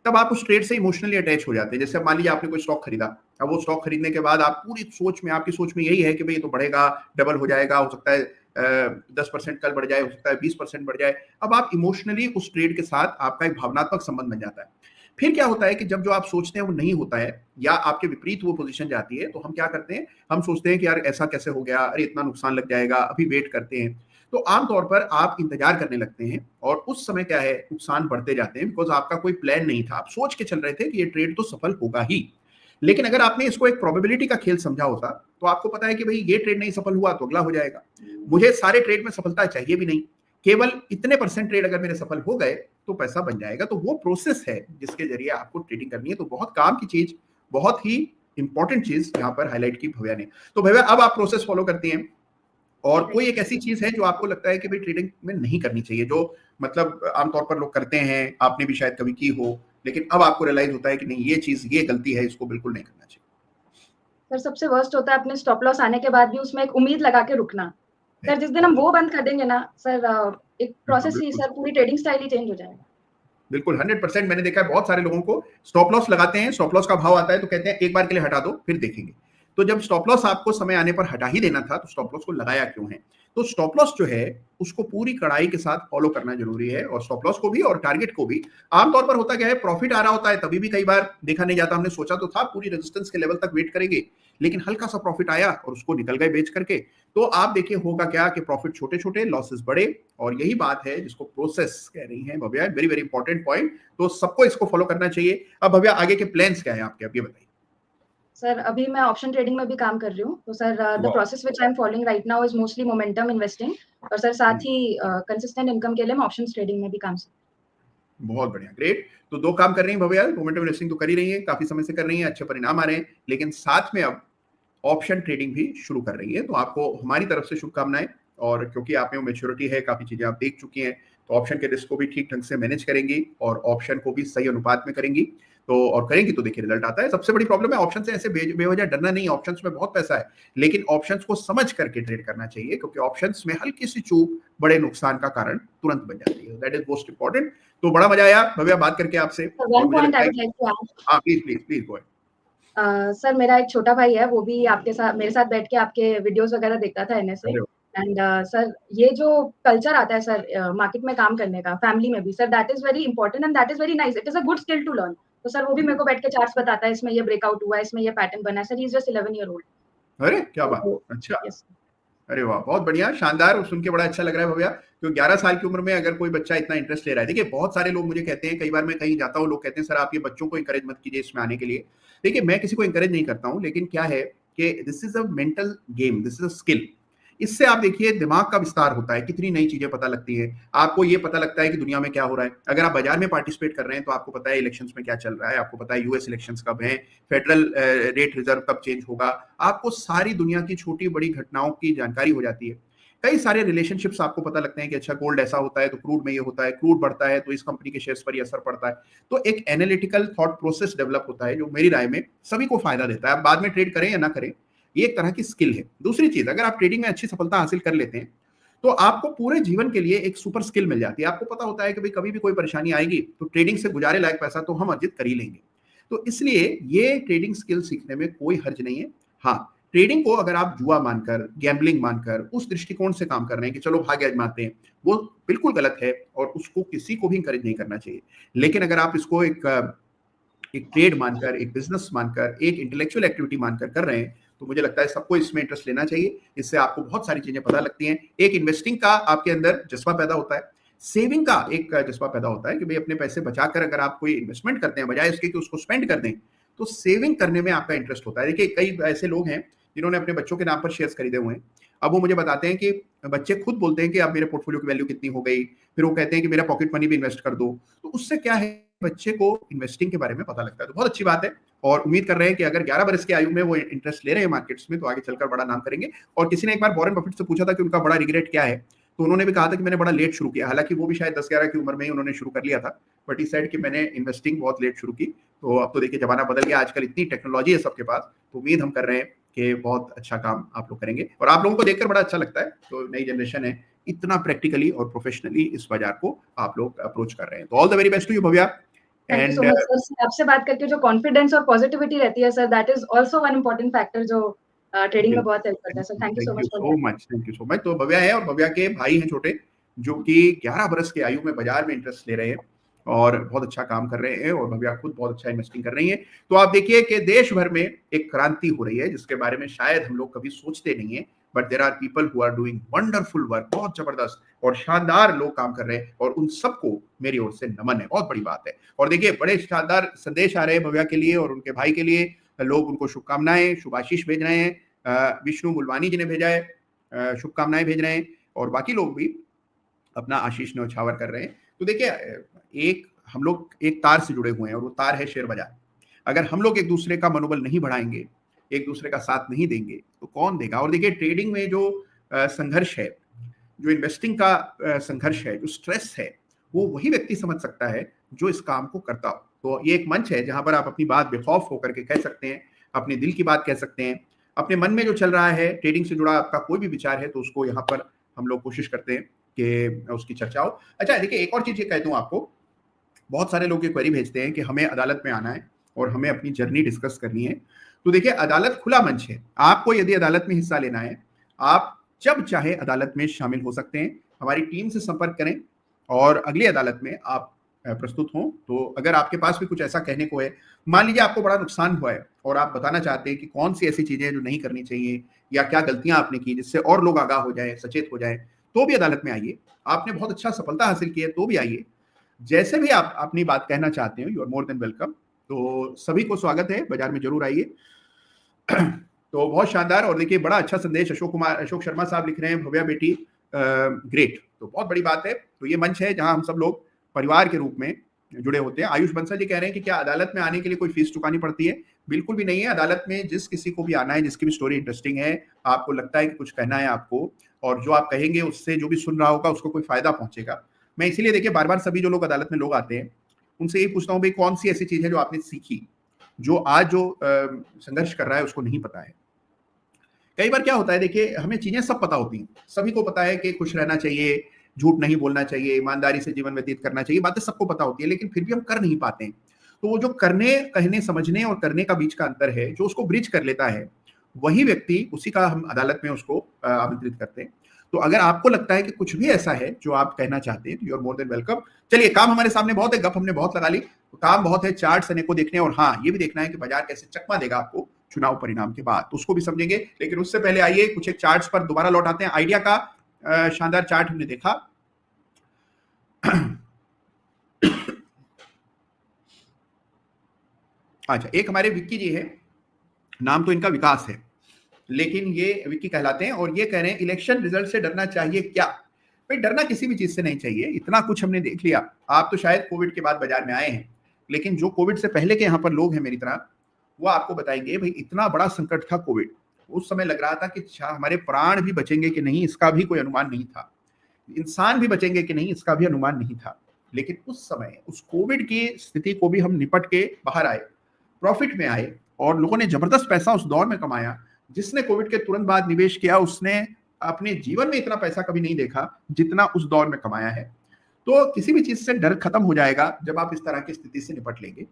S1: तब आप उस ट्रेड से इमोशनली अटैच हो जाते हैं। जैसे अब मान लीजिए आपने कोई स्टॉक खरीदा, अब वो स्टॉक खरीदने के बाद आप पूरी सोच में, आपकी सोच में यही है कि भाई ये तो बढ़ेगा, डबल हो जाएगा, हो सकता है 10% कल बढ़ जाए, हो सकता है 20% बढ़ जाए। अब आप इमोशनली उस ट्रेड के साथ आपका एक भावनात्मक संबंध बन जाता है। फिर क्या होता है कि जब जो आप सोचते हैं वो नहीं होता है या आपके विपरीत वो पोजीशन जाती है, तो हम क्या करते हैं, हम सोचते हैं कि यार ऐसा कैसे हो गया, अरे इतना नुकसान लग जाएगा, अभी वेट करते हैं। तो आमतौर पर आप इंतजार करने लगते हैं और उस समय क्या है, नुकसान बढ़ते जाते हैं, बिकॉज आपका कोई प्लान नहीं था, आप सोच के चल रहे थे कि ये ट्रेड तो सफल होगा ही। लेकिन अगर आपने इसको एक प्रोबेबिलिटी का खेल समझा होता तो आपको पता है कि भाई ये ट्रेड नहीं सफल हुआ तो अगला हो जाएगा, मुझे सारे ट्रेड में सफलता चाहिए भी नहीं, केवल इतने परसेंट ट्रेड अगर मेरे सफल हो गए तो पैसा बन जाएगा। तो वो प्रोसेस है जिसके जरिए आपको ट्रेडिंग करनी है। तो बहुत काम की चीज, बहुत ही इंपॉर्टेंट चीज यहाँ पर हाईलाइट की भव्या ने। तो भव्या अब आप प्रोसेस फॉलो करती हैं और कोई एक ऐसी चीज है जो आपको लगता है कि भाई ट्रेडिंग में नहीं करनी चाहिए, जो मतलब आमतौर पर लोग करते हैं, आपने भी शायद कभी की हो, लेकिन अब आपको रियलाइज होता है कि नहीं ये चीज, ये गलती है, इसको बिल्कुल नहीं करना चाहिए?
S2: सर सबसे वर्स्ट होता है अपने स्टॉप लॉस आने के बाद भी उसमें एक उम्मीद लगा के रुकना। सर जिस दिन हम वो बंद कर देंगे ना सर, एक
S1: बिल्कुल
S2: प्रोसेस ही
S1: बिल्कुल
S2: सर पूरी ट्रेडिंग स्टाइल ही चेंज हो जाएगा।
S1: बिल्कुल 100% मैंने देखा है बहुत सारे लोगों को, स्टॉप लॉस लगाते हैं, स्टॉप लॉस का भाव आता है तो कहते हैं एक बार के लिए हटा दो फिर देखेंगे। तो जब स्टॉप लॉस आपको समय आने पर हटा ही देना था तो स्टॉप लॉस को लगाया क्यों है? तो स्टॉप लॉस जो है उसको पूरी कड़ाई के साथ फॉलो करना जरूरी है, और स्टॉप लॉस को भी और टारगेट को भी। आमतौर पर होता क्या है, प्रॉफिट आ रहा होता है तभी भी कई बार देखा नहीं जाता, हमने सोचा तो था पूरी रेजिस्टेंस के लेवल तक वेट करेंगे, लेकिन हल्का सा प्रॉफिट आया और उसको निकल गए बेच करके। तो आप देखिए होगा क्या कि प्रॉफिट छोटे छोटे, लॉसेस बड़े, और यही बात है जिसको प्रोसेस कह रही है Bhavya, very very important point. तो सबको इसको फॉलो करना चाहिए। अब भव्या आगे के प्लान्स क्या है आपके, अब ये बताइए।
S2: सर अभी मैं ऑप्शन ट्रेडिंग में भी काम कर रही हूँ। तो सर द
S1: वाह,
S2: process which I am following right now is mostly momentum investing, और सर साथ ही कंसिस्टेंट इनकम के लिए मैं ऑप्शंस ट्रेडिंग में भी काम कर।
S1: बहुत बढ़िया, ग्रेट। तो दो काम कर रही हैं भव्या, मोमेंटम इन्वेस्टिंग तो कर ही रही है, काफी समय से कर रही हैं, अच्छे परिणाम आ रहे हैं, लेकिन साथ में अब ऑप्शन ट्रेडिंग भी शुरू कर रही है। तो आपको हमारी तरफ से शुभकामनाएं। और क्योंकि आप में मैच्योरिटी है, काफी चीजें आप देख चुकी हैं, तो ऑप्शन के रिस्क को भी ठीक ढंग से मैनेज करेंगी और ऑप्शन को भी सही अनुपात में करेंगी। तो और करेंगी तो देखिए रिजल्ट आता है। सबसे बड़ी प्रॉब्लम है ऑप्शन से ऐसे बेवजह डरना नहीं, ऑप्शंस में बहुत पैसा है, लेकिन ऑप्शंस को समझ करके ट्रेड करना चाहिए, क्योंकि ऑप्शंस में हल्की सी चूक बड़े नुकसान का कारण तुरंत बन जाती है। That is most important. तो बड़ा मजा आया भव्या बात करके आपसे,
S2: सर
S1: और
S2: वन
S1: मुझे
S2: पॉइंट
S1: लगता
S2: आई
S1: है
S2: वुड लाइक टू ऐड।
S1: हाँ please please please go.
S2: Sir मेरा एक छोटा भाई है, वो भी आपके साथ मेरे साथ बैठ के आपके वीडियोस वगैरह देखता था एनएसए।
S1: अरे
S2: एंड सर ये जो कल्चर आता है सर मार्केट में काम करने का फैमिली में भी, sir that is very important and that is very nice, it is a good skill to learn. तो सर वो भी मेरे को बैठ के चार्ट्स बताता है, इसमें ये ब्रेकआउट हुआ है, इसमें ये पैटर्न बना है। Sir he is just 11 year old.
S1: अरे क्या बात,
S2: तो
S1: अच्छा।
S2: यस।
S1: अरे वाह, बहुत बढ़िया, शानदार, और सुन के बड़ा अच्छा लग रहा है भैया। तो 11 साल की उम्र में अगर कोई बच्चा इतना इंटरेस्ट ले रहा है, देखिए बहुत सारे लोग मुझे कहते हैं, कई बार मैं कहीं जाता हूँ, लोग कहते हैं सर आप ये बच्चों को इंकरेज मत कीजिए इसमें आने के लिए। देखिए मैं किसी को इंकरेज नहीं करता हूँ, लेकिन क्या है कि this is a mental game, this is a skill. इससे आप देखिए दिमाग का विस्तार होता है, कितनी नई चीजें पता लगती है आपको, ये पता लगता है कि दुनिया में क्या हो रहा है। अगर आप बाजार में पार्टिसिपेट कर रहे हैं तो आपको पता है इलेक्शंस में क्या चल रहा है, आपको पता है यूएस इलेक्शंस कब है, फेडरल रेट रिजर्व कब चेंज होगा, आपको सारी दुनिया की छोटी बड़ी घटनाओं की जानकारी हो जाती है। कई सारे रिलेशनशिप्स आपको पता लगते हैं कि अच्छा गोल्ड ऐसा होता है तो क्रूड में ये होता है, क्रूड बढ़ता है तो इस कंपनी के शेयर्स पर ये असर पड़ता है। तो एक एनालिटिकल थॉट प्रोसेस डेवलप होता है, जो मेरी राय में सभी को फायदा देता है। आप बाद में ट्रेड करें या ना करें, ये एक तरह की स्किल है। दूसरी चीज, अगर आप ट्रेडिंग में अच्छी सफलता हासिल कर लेते हैं तो आपको पूरे जीवन के लिए एक सुपर स्किल मिल जाती है। आपको पता होता है कि भाई कभी भी कोई परेशानी आएगी तो ट्रेडिंग से गुजारे लायक पैसा तो हम अर्जित कर ही लेंगे। तो इसलिए ये ट्रेडिंग स्किल सीखने में कोई हर्ज नहीं है। हाँ, ट्रेडिंग को अगर आप जुआ मानकर, गैम्बलिंग मानकर, उस दृष्टिकोण से काम कर रहे हैं कि चलो भाग्य आजमाते हैं, वो बिल्कुल गलत है और उसको किसी को भी इंकरेज नहीं करना चाहिए। लेकिन अगर आप इसको एक ट्रेड मानकर, एक बिजनेस मानकर, एक इंटेलेक्चुअल एक्टिविटी मानकर कर रहे हैं, तो मुझे लगता है सबको इसमें इंटरेस्ट लेना चाहिए। इससे आपको बहुत सारी चीजें पता लगती हैं। एक इन्वेस्टिंग का आपके अंदर जज्बा पैदा होता है, सेविंग का एक जज्बा पैदा होता है कि भाई अपने पैसे बचाकर अगर आप कोई इन्वेस्टमेंट करते हैं बजाय इसके कि उसको स्पेंड कर दें, तो सेविंग करने में आपका इंटरेस्ट होता है। देखिए कई ऐसे लोग हैं जिन्होंने अपने बच्चों के नाम पर शेयर्स खरीदे हुए हैं। अब वो मुझे बताते हैं कि बच्चे खुद बोलते हैं कि अब मेरे पोर्टफोलियो की वैल्यू कितनी हो गई, फिर वो कहते हैं कि मेरा पॉकेट मनी भी इन्वेस्ट कर दो। तो उससे क्या है, बच्चे को इन्वेस्टिंग के बारे में पता लगता है। तो बहुत अच्छी बात है, और उम्मीद कर रहे हैं कि अगर 11 वर्ष की आयु में वो इंटरेस्ट ले रहे हैं मार्केट्स में, तो आगे चलकर बड़ा नाम करेंगे। और किसी ने एक बार वॉरेन बफेट से पूछा था कि उनका बड़ा रिग्रेट क्या है, तो उन्होंने भी कहा था कि मैंने बड़ा लेट शुरू किया, हालांकि वो भी शायद 10-11 की उम्र में ही उन्होंने शुरू कर लिया था, बट इस साइड कि मैंने इन्वेस्टिंग बहुत लेट शुरू की। तो अब तो देखिए जमाना बदल गया, आजकल इतनी टेक्नोलॉजी है सबके पास, तो उम्मीद हम कर रहे हैं कि बहुत अच्छा काम आप लोग करेंगे और आप लोगों को देखकर बड़ा अच्छा लगता है। तो नई जनरेशन है, इतना प्रैक्टिकली और प्रोफेशनली इस बाजार को आप लोग अप्रोच कर रहे हैं। तो all the very best to you Bhavya.
S2: Thank you so
S1: and
S2: much sir. आपसे बात करके जो कॉन्फिडेंस और पॉजिटिविटी रहती है sir, that is also one important factor जो ट्रेडिंग में बहुत हेल्प करता है sir. Thank you so
S1: thank you
S2: much for
S1: so
S2: that.
S1: Much, thank you so much. तो भव्या है और भव्या के भाई हैं छोटे, जो कि 11 बरस की आयु में बाजार में इंटरेस्ट ले रहे हैं और बहुत अच्छा काम कर रहे हैं, और भव्या खुद बहुत अच्छा इन्वेस्टिंग कर रही है। तो आप देखिए कि देश भर में एक क्रांति हो रही है जिसके बारे में शायद हम लोग कभी सोचते नहीं है, but there are people who are doing wonderful work, बहुत जबरदस्त और शानदार लोग काम कर रहे हैं, और उन सबको मेरी ओर से नमन है, बहुत बड़ी बात है। और देखिए बड़े शानदार संदेश आ रहे हैं भव्या के लिए और उनके भाई के लिए, लोग उनको शुभकामनाएं, शुभाशीष भेज रहे हैं। विष्णु मुलवानी जी ने भेजा है, शुभकामनाएं भेज रहे हैं, और बाकी लोग भी अपना आशीष न्यौछावर कर रहे हैं। तो देखिए एक हम लोग एक तार से जुड़े हुए हैं और वो तार है शेयर बाजार। अगर हम लोग एक दूसरे का मनोबल नहीं बढ़ाएंगे, एक दूसरे का साथ नहीं देंगे, तो कौन देगा। और देखिए ट्रेडिंग में जो संघर्ष है, जो इन्वेस्टिंग का संघर्ष है, जो स्ट्रेस है, वो वही व्यक्ति समझ सकता है जो इस काम को करता हो। तो ये एक मंच है जहां पर आप अपनी बात बेखौफ होकर के कह सकते हैं, अपने दिल की बात कह सकते हैं, अपने मन में जो चल रहा है, ट्रेडिंग से जुड़ा आपका कोई भी विचार है, तो उसको यहाँ पर हम लोग कोशिश करते हैं कि उसकी चर्चा हो। अच्छा देखिए एक और चीज ये कह दूं आपको, बहुत सारे लोग ये क्वेरी भेजते हैं कि हमें अदालत में आना है और हमें अपनी जर्नी डिस्कस करनी है। तो देखिए अदालत खुला मंच है, आपको यदि अदालत में हिस्सा लेना है, आप जब चाहे अदालत में शामिल हो सकते हैं। हमारी टीम से संपर्क करें और अगली अदालत में आप प्रस्तुत हों। तो अगर आपके पास भी कुछ ऐसा कहने को है, मान लीजिए आपको बड़ा नुकसान हुआ है और आप बताना चाहते हैं कि कौन सी ऐसी चीजें जो नहीं करनी चाहिए या क्या गलतियां आपने की जिससे और लोग आगाह हो जाए, सचेत हो जाए, तो भी अदालत में आइए। आपने बहुत अच्छा सफलता हासिल की है तो भी आइए। जैसे भी आप अपनी बात कहना चाहते हो, you are more than welcome. तो सभी को स्वागत है, बाजार में जरूर आइए। तो बहुत शानदार। और देखिए बड़ा अच्छा संदेश अशोक शर्मा साहब लिख रहे हैं, भव्या बेटी ग्रेट, तो बहुत बड़ी बात है। तो ये मंच है जहां हम सब लोग परिवार के रूप में जुड़े होते हैं। आयुष बंसल जी कह रहे हैं कि क्या अदालत में आने के लिए कोई फीस चुकानी पड़ती है? बिल्कुल भी नहीं है। अदालत में जिस किसी को भी आना है, जिसकी भी स्टोरी इंटरेस्टिंग है, आपको लगता है कि कुछ कहना है आपको, और जो आप कहेंगे उससे जो भी सुन रहा होगा उसको कोई फायदा पहुंचेगा। मैं इसीलिए देखिए बार बार सभी जो लोग अदालत में लोग आते हैं उनसे ये पूछता हूँ भाई कौन सी ऐसी चीज है जो आपने सीखी, जो आज जो संघर्ष कर रहा है उसको नहीं पता है। कई बार क्या होता है, देखिए हमें चीजें सब पता होती हैं, सभी को पता है कि खुश रहना चाहिए, झूठ नहीं बोलना चाहिए, ईमानदारी से जीवन व्यतीत करना चाहिए, बातें सबको पता होती है, लेकिन फिर भी हम कर नहीं पाते हैं। तो वो जो करने, कहने, समझने और करने का बीच का अंतर है, जो उसको ब्रिज कर लेता है, वही व्यक्ति, उसी का हम अदालत में उसको आमंत्रित करते हैं। तो अगर आपको लगता है कि कुछ भी ऐसा है जो आप कहना चाहते हैं, तो you are more than welcome. चलिए काम हमारे सामने बहुत है, गप हमने बहुत लगा ली, काम बहुत है, चार्ट अनेकों देखने, और हाँ ये भी देखना है कि बाजार कैसे चकमा देगा आपको चुनाव परिणाम के बाद, तो उसको भी समझेंगे। लेकिन उससे पहले आइए कुछ एक चार्ट्स पर दोबारा लौट आते हैं। आइडिया का शानदार चार्ट हमने देखा। अच्छा, एक हमारे विक्की जी है, नाम तो इनका विकास है, लेकिन ये विक्की कहलाते हैं, और ये कह रहे हैं इलेक्शन रिजल्ट से डरना चाहिए क्या? भाई डरना किसी भी चीज से नहीं चाहिए, इतना कुछ हमने देख लिया। आप तो शायद कोविड के बाद बाजार में आए हैं, लेकिन जो कोविड से पहले के यहाँ पर लोग हैं मेरी तरह, वो आपको बताएंगे भाई इतना बड़ा संकट था कोविड। उस समय लग रहा था कि हमारे प्राण भी बचेंगे कि नहीं इसका भी कोई अनुमान नहीं था, इंसान भी बचेंगे कि नहीं इसका भी अनुमान नहीं था। लेकिन उस समय उस कोविड की स्थिति को भी हम निपट के बाहर आए, प्रॉफिट में आए, और लोगों ने जबरदस्त पैसा उस दौर में कमाया। जिसने कोविड के तुरंत बाद निवेश किया उसने अपने जीवन में इतना पैसा कभी नहीं देखा जितना उस दौर में कमाया है। तो किसी भी चीज से डर खत्म हो जाएगा जब आप इस तरह की स्थिति से निपट लेंगे।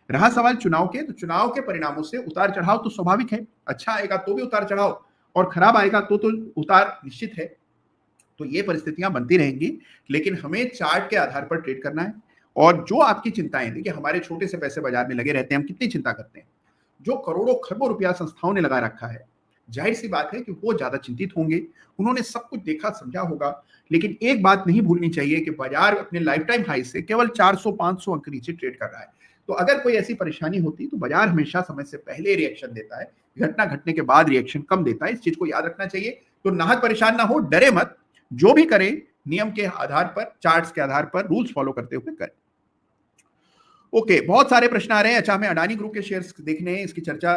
S1: रहा सवाल चुनाव के, तो चुनाव के परिणामों से उतार चढ़ाव तो स्वाभाविक है, अच्छा आएगा तो भी उतार चढ़ाव, और खराब आएगा तो उतार निश्चित है। तो ये परिस्थितियां बनती रहेंगी, लेकिन हमें चार्ट के आधार पर ट्रेड करना है। और जो आपकी चिंताएं, देखिए हमारे छोटे से पैसे बाजार में लगे रहते हैं, हम कितनी चिंता करते हैं, जो करोड़ों खरबों रुपया संस्थाओं ने लगा रखा है, जाहिर सी बात है कि वो ज्यादा चिंतित होंगे, उन्होंने सब कुछ देखा समझा होगा। लेकिन एक बात नहीं भूलनी चाहिए कि बाजार अपने लाइफ टाइम हाई से केवल 400-500 अंक नीचे ट्रेड कर रहा है। तो अगर कोई ऐसी परेशानी होती तो बाजार हमेशा समय से पहले रिएक्शन देता है, घटना घटने के बाद रिएक्शन कम देता है, इस चीज को याद रखना चाहिए। तो नाहक परेशान ना हो, डरे मत, जो भी करें नियम के आधार पर, चार्ट्स के आधार पर, रूल्स फॉलो करते हुए करें। ओके, बहुत सारे प्रश्न आ रहे हैं। अच्छा, हमें अडानी ग्रुप के शेयर्स देखने हैं, इसकी चर्चा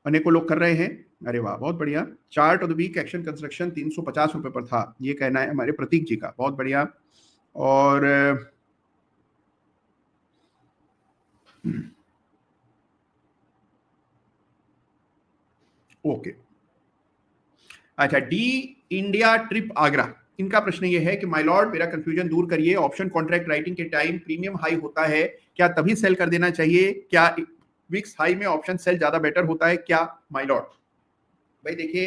S1: अनेकों लोग कर रहे हैं। अरे वाह, बहुत बढ़िया। Chart of the week action construction 350 रुपए पर था, ये कहना है हमारे प्रतीक जी का, बहुत बढ़िया। और ओके, अच्छा, डी इंडिया ट्रिप आगरा, इनका प्रश्न ये है कि माय लॉर्ड मेरा कंफ्यूजन दूर करिए, ऑप्शन कॉन्ट्रैक्ट राइटिंग के टाइम प्रीमियम हाई होता है, क्या तभी सेल कर देना चाहिए? क्या विक्स हाई में ऑप्शन सेल ज्यादा बेटर होता है क्या माय लॉर्ड? भाई देखिए,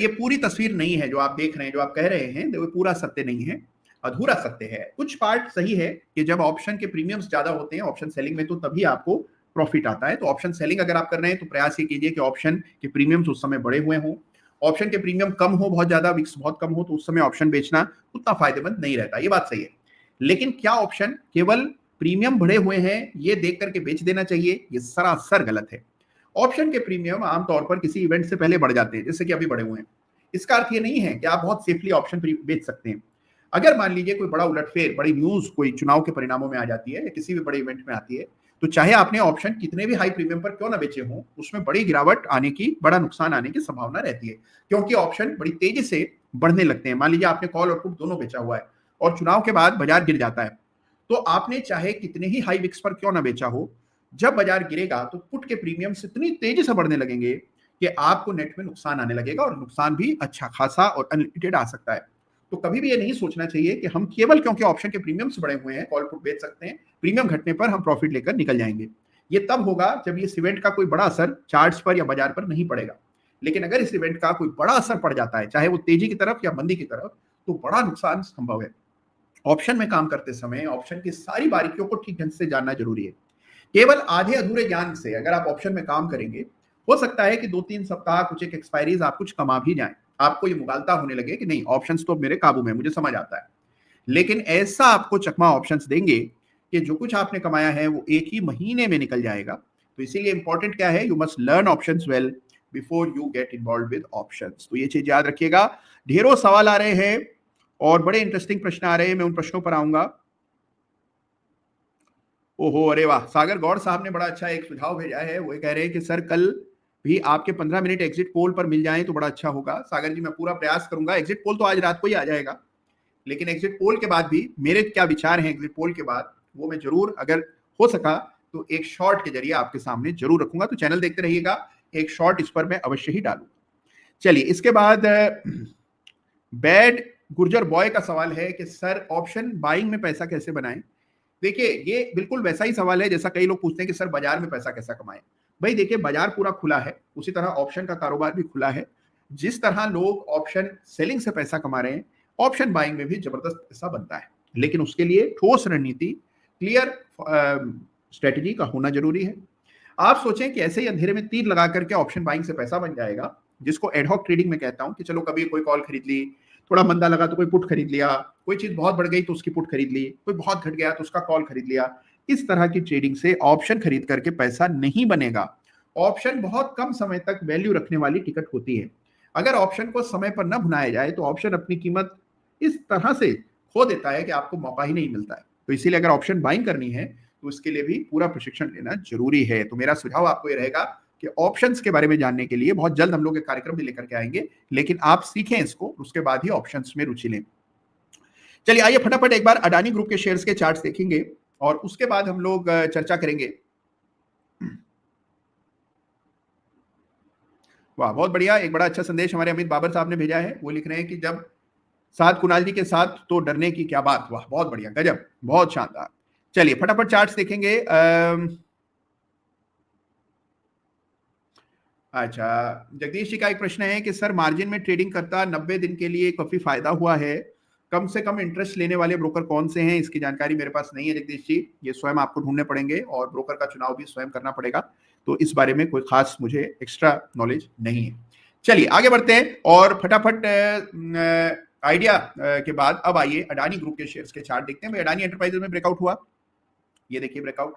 S1: ये पूरी तस्वीर नहीं है जो आप देख रहे हैं, जो आप कह रहे हैं वो पूरा सत्य नहीं है, अधूरा सत्य है। कुछ पार्ट सही है कि जब ऑप्शन के प्रीमियम्स ज्यादा होते हैं ऑप्शन सेलिंग में, तो तभी आपको प्रॉफिट आता है। तो ऑप्शन सेलिंग अगर आप कर रहे हैं तो प्रयास ये कीजिए कि ऑप्शन के प्रीमियम्स उस समय बढ़े हुए हों। ऑप्शन के प्रीमियम कम हो, बहुत ज्यादा, विक्स बहुत कम हो, तो उस समय ऑप्शन बेचना उतना फायदेमंद नहीं रहता, ये बात सही है। लेकिन क्या ऑप्शन केवल प्रीमियम बढ़े हुए हैं ये देख करके बेच देना चाहिए? ये सरासर गलत है। ऑप्शन के प्रीमियम आमतौर पर किसी इवेंट से पहले बढ़ जाते हैं, जैसे कि अभी बढ़े हुए हैं। इसका अर्थ ये नहीं है कि आप बहुत सेफली ऑप्शन बेच सकते हैं। अगर मान लीजिए कोई बड़ा उलटफेर, बड़ी न्यूज कोई चुनाव के परिणामों में आ जाती है या किसी भी बड़े इवेंट में आती है, तो चाहे आपने ऑप्शन कितने भी हाई प्रीमियम पर क्यों ना बेचे हों, उसमें बड़ी गिरावट आने की, बड़ा नुकसान आने की संभावना रहती है, क्योंकि ऑप्शन बड़ी तेजी से बढ़ने लगते हैं। मान लीजिए आपने कॉल और पुट दोनों बेचा हुआ है और चुनाव के बाद बाजार गिर जाता है, तो आपने चाहे कितने ही हाई विक्स पर क्यों ना बेचा हो, जब बाजार गिरेगा तो पुट के प्रीमियम इतनी तेजी से बढ़ने लगेंगे कि आपको नेट में नुकसान आने लगेगा, और नुकसान भी अच्छा खासा और अनलिमिटेड आ सकता है। तो कभी भी ये नहीं सोचना चाहिए कि हम केवल क्योंकि ऑप्शन के प्रीमियम्स बढ़े हुए हैं कॉल पुट बेच सकते हैं, प्रीमियम घटने पर हम प्रॉफिट लेकर निकल जाएंगे। ये तब होगा जब इस इवेंट का कोई बड़ा असर चार्ट्स पर या बाजार पर नहीं पड़ेगा। लेकिन अगर इस इवेंट का कोई बड़ा असर पड़ जाता है, चाहे वो तेजी की तरफ या मंदी की तरफ, तो बड़ा नुकसान संभव है। ऑप्शन में काम करते समय ऑप्शन की सारी बारीकियों को ठीक ढंग से जानना जरूरी है। केवल आधे अधूरे ज्ञान से अगर आप ऑप्शन में काम करेंगे, हो सकता है कि 2-3 सप्ताह कुछ एक एक्सपायरीज आप कुछ कमा भी जाएं, आपको ये मुगालता होने लगे कि नहीं ऑप्शंस तो मेरे काबू में, मुझे समझ आता है। लेकिन ऐसा आपको चकमा ऑप्शंस देंगे कि जो कुछ आपने कमाया है वो एक ही महीने में निकल जाएगा। तो इसीलिए इंपॉर्टेंट क्या है, you must learn options well before you get involve with options. तो ये चीज याद रखिएगा। ढेरों सवाल आ रहे हैं और बड़े इंटरेस्टिंग प्रश्न आ रहे हैं, मैं उन प्रश्नों पर आऊंगा। ओहो, अरे वाह, सागर गौड़ साहब ने बड़ा अच्छा एक सुझाव भेजा है। वो कह रहे हैं कि सर कल भी आपके 15 मिनट एग्जिट पोल पर मिल जाएं तो बड़ा अच्छा होगा। सागर जी, मैं पूरा प्रयास करूंगा। एग्जिट पोल तो आज रात को ही आ जाएगा, लेकिन एग्जिट पोल के बाद भी मेरे क्या विचार हैं एग्जिट पोल के बाद, वो मैं जरूर अगर हो सका तो एक शॉर्ट के जरिए आपके सामने जरूर रखूंगा। तो चैनल देखते रहिएगा, एक शॉर्ट इस पर मैं अवश्य ही डालूंगा। चलिए, इसके बाद बैड गुर्जर बॉय का सवाल है कि सर ऑप्शन बाइंग में पैसा कैसे बनाएं? देखिए, ये बिल्कुल वैसा ही सवाल है जैसा कई लोग पूछते हैं कि सर बाजार में पैसा कैसा कमाएं। भाई देखिए, बाजार पूरा खुला है, उसी तरह ऑप्शन का कारोबार भी खुला है। जिस तरह लोग ऑप्शन सेलिंग से पैसा कमा रहे हैं, ऑप्शन बाइंग में भी जबरदस्त पैसा बनता है। लेकिन उसके लिए ठोस रणनीति, क्लियर स्ट्रेटेजी का होना जरूरी है। आप सोचें कि ऐसे ही अंधेरे में तीर लगा करके ऑप्शन बाइंग से पैसा बन जाएगा, जिसको एडहॉक ट्रेडिंग में कहता हूं कि चलो कभी कोई कॉल खरीद ली, थोड़ा मंदा लगा तो कोई पुट खरीद लिया, कोई चीज बहुत बढ़ गई तो उसकी पुट खरीद ली, कोई बहुत घट गया तो उसका कॉल खरीद लिया। इस तरह की ट्रेडिंग से ऑप्शन खरीद करके पैसा नहीं बनेगा। ऑप्शन बहुत कम समय तक वैल्यू रखने वाली टिकट होती है। अगर ऑप्शन को समय पर न भुनाया जाए तो ऑप्शन अपनी कीमत इस तरह से खो देता है कि आपको मौका ही नहीं मिलता है। तो इसीलिए अगर ऑप्शन बाइंग करनी है तो उसके लिए भी पूरा प्रशिक्षण लेना जरूरी है। तो मेरा सुझाव आपको ये रहेगा कि ऑप्शंस के बारे में जानने के लिए बहुत जल्द हम लोग एक कार्यक्रम भी लेकर के आएंगे, लेकिन आप सीखें इसको, उसके बाद ही ऑप्शंस में रुचि लें। चलिए, आइए फटाफट एक बार अडानी ग्रुप के शेयर्स के चार्ट्स देखेंगे और उसके बाद हम लोग चर्चा करेंगे। वाह, बहुत बढ़िया, एक बड़ा अच्छा संदेश हमारे अमित बाबर साहब ने भेजा है। वो लिख रहे हैं कि जब साथ कुणाल जी के साथ तो डरने की क्या बात। वाह, बहुत बढ़िया, गजब, बहुत शानदार। चलिए फटाफट चार्ट्स देखेंगे। अच्छा, जगदीश जी का एक प्रश्न है कि सर मार्जिन में ट्रेडिंग करता 90 दिन के लिए काफी फायदा हुआ है, कम से कम इंटरेस्ट लेने वाले ब्रोकर कौन से हैं? इसकी जानकारी मेरे पास नहीं है जगदीश जी, ये स्वयं आपको ढूंढने पड़ेंगे और ब्रोकर का चुनाव भी स्वयं करना पड़ेगा। तो इस बारे में कोई खास मुझे एक्स्ट्रा नॉलेज नहीं है। चलिए आगे बढ़ते हैं और फटाफट आइडिया के बाद अब आइए अडानी ग्रुप के शेयर्स के चार्ट देखते हैं। भाई अडानी एंटरप्राइजेज में ब्रेकआउट हुआ, ये देखिए ब्रेकआउट,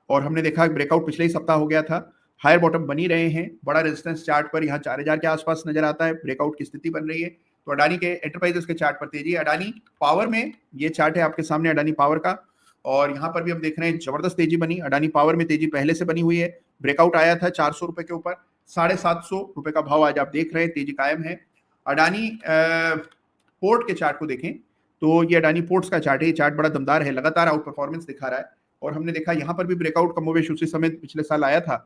S1: और हमने देखा ब्रेकआउट पिछले ही सप्ताह हो गया था। हायर बॉटम बनी रहे हैं, बड़ा रेजिस्टेंस चार्ट पर यहाँ 4000 के आसपास नजर आता है, ब्रेकआउट की स्थिति बन रही है। तो अडानी के एंटरप्राइजेस के चार्ट पर तेजी। अडानी पावर में ये चार्ट है आपके सामने अडानी पावर का, और यहाँ पर भी हम देख रहे हैं जबरदस्त तेजी बनी। अडानी पावर में तेजी पहले से बनी हुई है, ब्रेकआउट आया था 400 रुपए के ऊपर, ₹750 का भाव आज आप देख रहे हैं, तेजी कायम है। अडानी पोर्ट के चार्ट को देखें तो ये अडानी पोर्ट्स का चार्ट है। ये चार्ट बड़ा दमदार है, लगातार आउट परफॉर्मेंस दिखा रहा है और हमने देखा यहाँ पर भी ब्रेकआउट कमोबेश उसी समय पिछले साल आया था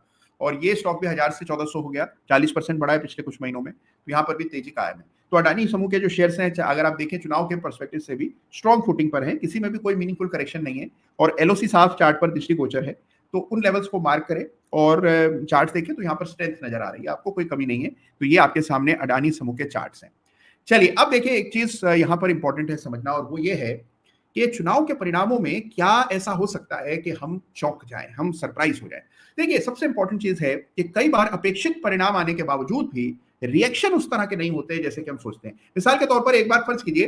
S1: और ये स्टॉक भी 1000 से 1400 हो गया, 40% बढ़ा है पिछले कुछ महीनों में। तो यहाँ पर भी तेजी कायम है। तो अडानी समूह के जो शेयर्स हैं, अगर आप देखें चुनाव के पर्सपेक्टिव से भी स्ट्रॉन्ग फुटिंग पर है, किसी में भी कोई मीनिंगफुल करेक्शन नहीं है और एलओसी साफ चार्ट पर दृष्टिगोचर है। तो उन लेवल्स को मार्क करें और चार्ट देखें तो यहाँ पर स्ट्रेंथ नजर आ रही है, आपको कोई कमी नहीं है। तो ये आपके सामने अडानी समूह के चार्ट्स हैं। चलिए अब देखिए, एक चीज यहाँ पर इंपॉर्टेंट है समझना और वो ये है कि चुनाव के परिणामों में क्या ऐसा हो सकता है कि हम चौंक जाएं, हम सरप्राइज हो जाएं। देखिए सबसे इंपॉर्टेंट चीज है कि कई बार अपेक्षित परिणाम आने के बावजूद भी रिएक्शन उस तरह के नहीं होते जैसे कि हम सोचते हैं। मिसाल के तौर पर एक बार फर्ज कीजिए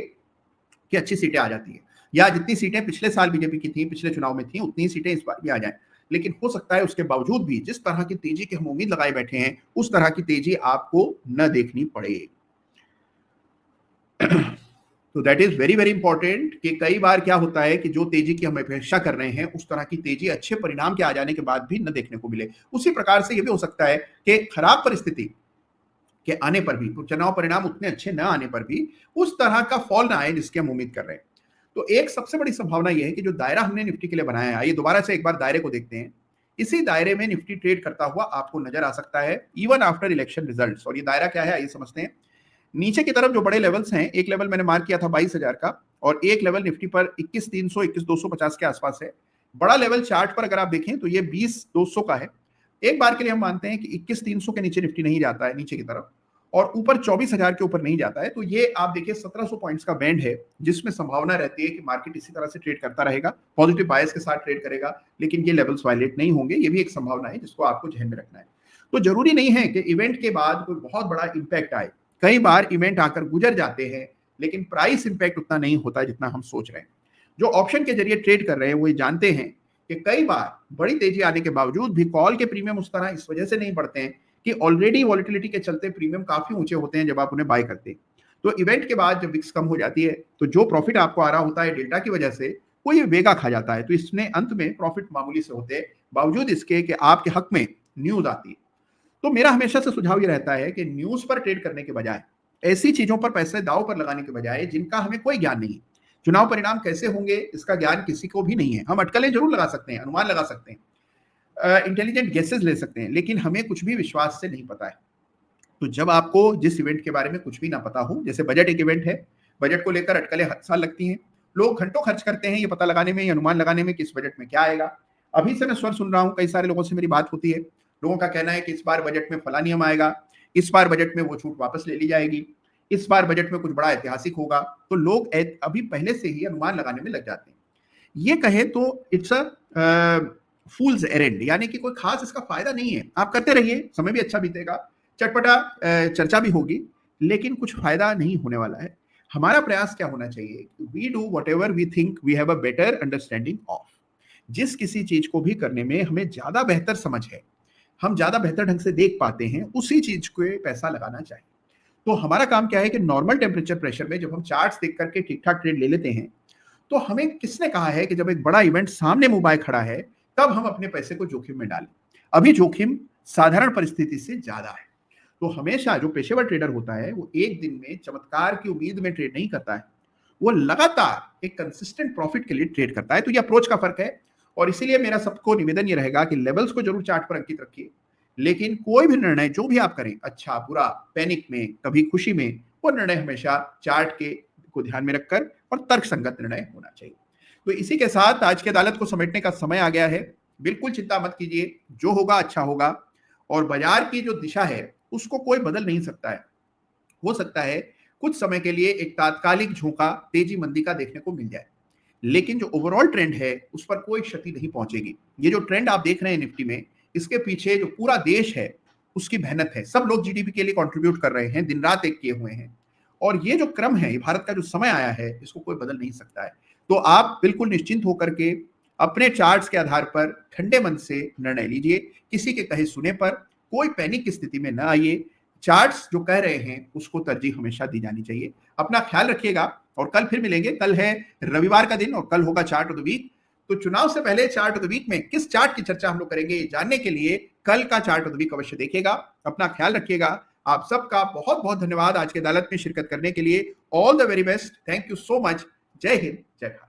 S1: कि अच्छी सीटें आ जाती है या जितनी सीटें पिछले साल बीजेपी की थी, पिछले चुनाव में थी, उतनी सीटें इस बार भी आ जाएं, लेकिन हो सकता है उसके बावजूद भी जिस तरह की तेजी की हम उम्मीद लगाए बैठे हैं उस तरह की तेजी आपको न देखनी पड़े। तो that is very very important कि कई बार क्या होता है कि जो तेजी की हम अपेक्षा कर रहे हैं उस तरह की तेजी अच्छे परिणाम के आ जाने के बाद भी न देखने को मिले। उसी प्रकार से यह भी हो सकता है कि खराब परिस्थिति के आने पर भी, चुनाव परिणाम उतने अच्छे न आने पर भी उस तरह का फॉल ना आए जिसकी हम उम्मीद कर रहे हैं। तो एक सबसे बड़ी संभावना यह है कि जो दायरा हमने निफ्टी के लिए बनाया है, आइए दोबारा से एक बार दायरे को देखते हैं। इसी दायरे में निफ्टी ट्रेड करता हुआ आपको नजर आ सकता है इवन आफ्टर इलेक्शन रिजल्ट्स। और ये दायरा क्या है आइए समझते हैं। नीचे की तरफ जो बड़े लेवल्स हैं, एक लेवल मैंने मार्क किया था 22,000 का और एक लेवल निफ्टी पर 21,300 21,250 के आसपास है। बड़ा लेवल चार्ट पर अगर आप देखें तो ये 20,200 का है। एक बार के लिए हम मानते हैं कि 21,300 के नीचे निफ्टी नहीं जाता है नीचे की तरफ और ऊपर 24,000 के ऊपर नहीं जाता है, तो ये आप देखिए 1700 पॉइंट्स का बैंड है जिसमें संभावना रहती है कि मार्केट इसी तरह से ट्रेड करता रहेगा, पॉजिटिव बायस के साथ ट्रेड करेगा, लेकिन ये लेवल्स वायलेट नहीं होंगे। ये भी एक संभावना है जिसको आपको ध्यान में रखना है। तो जरूरी नहीं है कि इवेंट के बाद कोई बहुत बड़ा इंपैक्ट आए। कई बार इवेंट आकर गुजर जाते हैं लेकिन प्राइस इंपैक्ट उतना नहीं होता जितना हम सोच रहे हैं। जो ऑप्शन के जरिए ट्रेड कर रहे हैं वो जानते हैं कि कई बार बड़ी तेजी आने के बावजूद भी कॉल के प्रीमियम उस तरह इस वजह से नहीं बढ़ते हैं कि ऑलरेडी वॉलिटिलिटी के चलते प्रीमियम काफी ऊंचे होते हैं जब आप उन्हें बाय करते हैं। तो इवेंट के बाद जब विक्स कम हो जाती है तो जो प्रॉफिट आपको आ रहा होता है डेल्टा की वजह से वो ये वेगा खा जाता है। तो इसने अंत में प्रॉफिट मामूली से होते बावजूद इसके कि आपके हक में न्यूज आती है। तो मेरा हमेशा से सुझाव ये रहता है कि न्यूज पर ट्रेड करने के बजाय, ऐसी चीजों पर पैसे दाव पर लगाने के बजाय जिनका हमें कोई ज्ञान नहीं है, चुनाव परिणाम कैसे होंगे इसका ज्ञान किसी को भी नहीं है। हम अटकलें जरूर लगा सकते हैं, अनुमान लगा सकते हैं, इंटेलिजेंट गेसेस ले सकते हैं, लेकिन हमें कुछ भी विश्वास से नहीं पता है। तो जब आपको जिस इवेंट के बारे में कुछ भी ना पता हो, जैसे बजट एक इवेंट है, बजट को लेकर अटकलें हर साल लगती हैं, लोग घंटों खर्च करते हैं ये पता लगाने में, ये अनुमान लगाने में कि इस बजट में क्या आएगा। अभी से मैं स्वर सुन रहा हूं, कई सारे लोगों से मेरी बात होती है, लोगों का कहना है कि इस बार बजट में फला नियम आएगा, इस बार बजट में वो छूट वापस ले ली जाएगी, इस बार बजट में कुछ बड़ा ऐतिहासिक होगा। तो लोग अभी पहले से ही अनुमान लगाने में लग जाते हैं। ये कहे तो इट्स अ फूल्स एरेंड, यानी कि कोई खास इसका फायदा नहीं है। आप करते रहिए, समय भी अच्छा बीतेगा, चटपटा चर्चा भी होगी, लेकिन कुछ फायदा नहीं होने वाला है। हमारा प्रयास क्या होना चाहिए, we do whatever we think we have a better understanding of. जिस किसी चीज को भी करने में हमें ज्यादा बेहतर समझ है, हम ज्यादा बेहतर ढंग से देख पाते हैं, उसी चीज को पैसा लगाना चाहिए। तो हमारा काम क्या है कि नॉर्मल टेम्परेचर प्रेशर में जब हम चार्ट्स देख करके ठीक ठाक ट्रेड ले लेते हैं, तो हमें किसने कहा है कि जब एक बड़ा इवेंट सामने मुंह बाय खड़ा है तब हम अपने पैसे को जोखिम में डालें। अभी जोखिम साधारण परिस्थिति से ज्यादा है। तो हमेशा जो पेशेवर ट्रेडर होता है वो एक दिन में चमत्कार की उम्मीद में ट्रेड नहीं करता है, वो लगातार एक कंसिस्टेंट प्रॉफिट के लिए ट्रेड करता है। तो ये अप्रोच का फर्क है और इसीलिए मेरा सबको निवेदन ये रहेगा कि लेवल्स को जरूर चार्ट पर अंकित रखिए, लेकिन कोई भी निर्णय जो भी आप करें, अच्छा बुरा, पैनिक में, कभी खुशी में, वो निर्णय हमेशा चार्ट के को ध्यान में रखकर और तर्कसंगत निर्णय होना चाहिए। तो इसी के साथ आज की अदालत को समेटने का समय आ गया है। बिल्कुल चिंता मत कीजिए, जो होगा अच्छा होगा और बाजार की जो दिशा है उसको कोई बदल नहीं सकता है। हो सकता है कुछ समय के लिए एक तात्कालिक झोंका तेजी मंदी का देखने को मिल जाए, लेकिन जो ओवरऑल ट्रेंड है उस पर कोई क्षति नहीं पहुंचेगी। ये जो ट्रेंड आप देख रहे हैं निफ्टी में, इसके पीछे जो पूरा देश है उसकी मेहनत है। सब लोग जीडीपी के लिए कंट्रीब्यूट कर रहे हैं, दिन रात एक किए हुए हैं, और ये जो क्रम है, ये भारत का जो समय आया है, इसको कोई बदल नहीं सकता है। तो आप बिल्कुल निश्चिंत होकर के अपने चार्ट्स के आधार पर ठंडे मन से निर्णय लीजिए, किसी के कहे सुने पर कोई पैनिक की स्थिति में न आइए। चार्ट्स जो कह रहे हैं उसको तरजीह हमेशा दी जानी चाहिए। अपना ख्याल रखिएगा और कल फिर मिलेंगे। कल है रविवार का दिन और कल होगा चार्ट ऑफ द वीक। तो चुनाव से पहले चार्ट ऑफ द वीक में किस चार्ट की चर्चा हम लोग करेंगे जानने के लिए कल का चार्ट ऑफ द वीक अवश्य देखिएगा। अपना ख्याल रखिएगा। आप सबका बहुत बहुत धन्यवाद आज की अदालत में शिरकत करने के लिए। All the very best. Thank you so much. जय हिंद, जय भारत।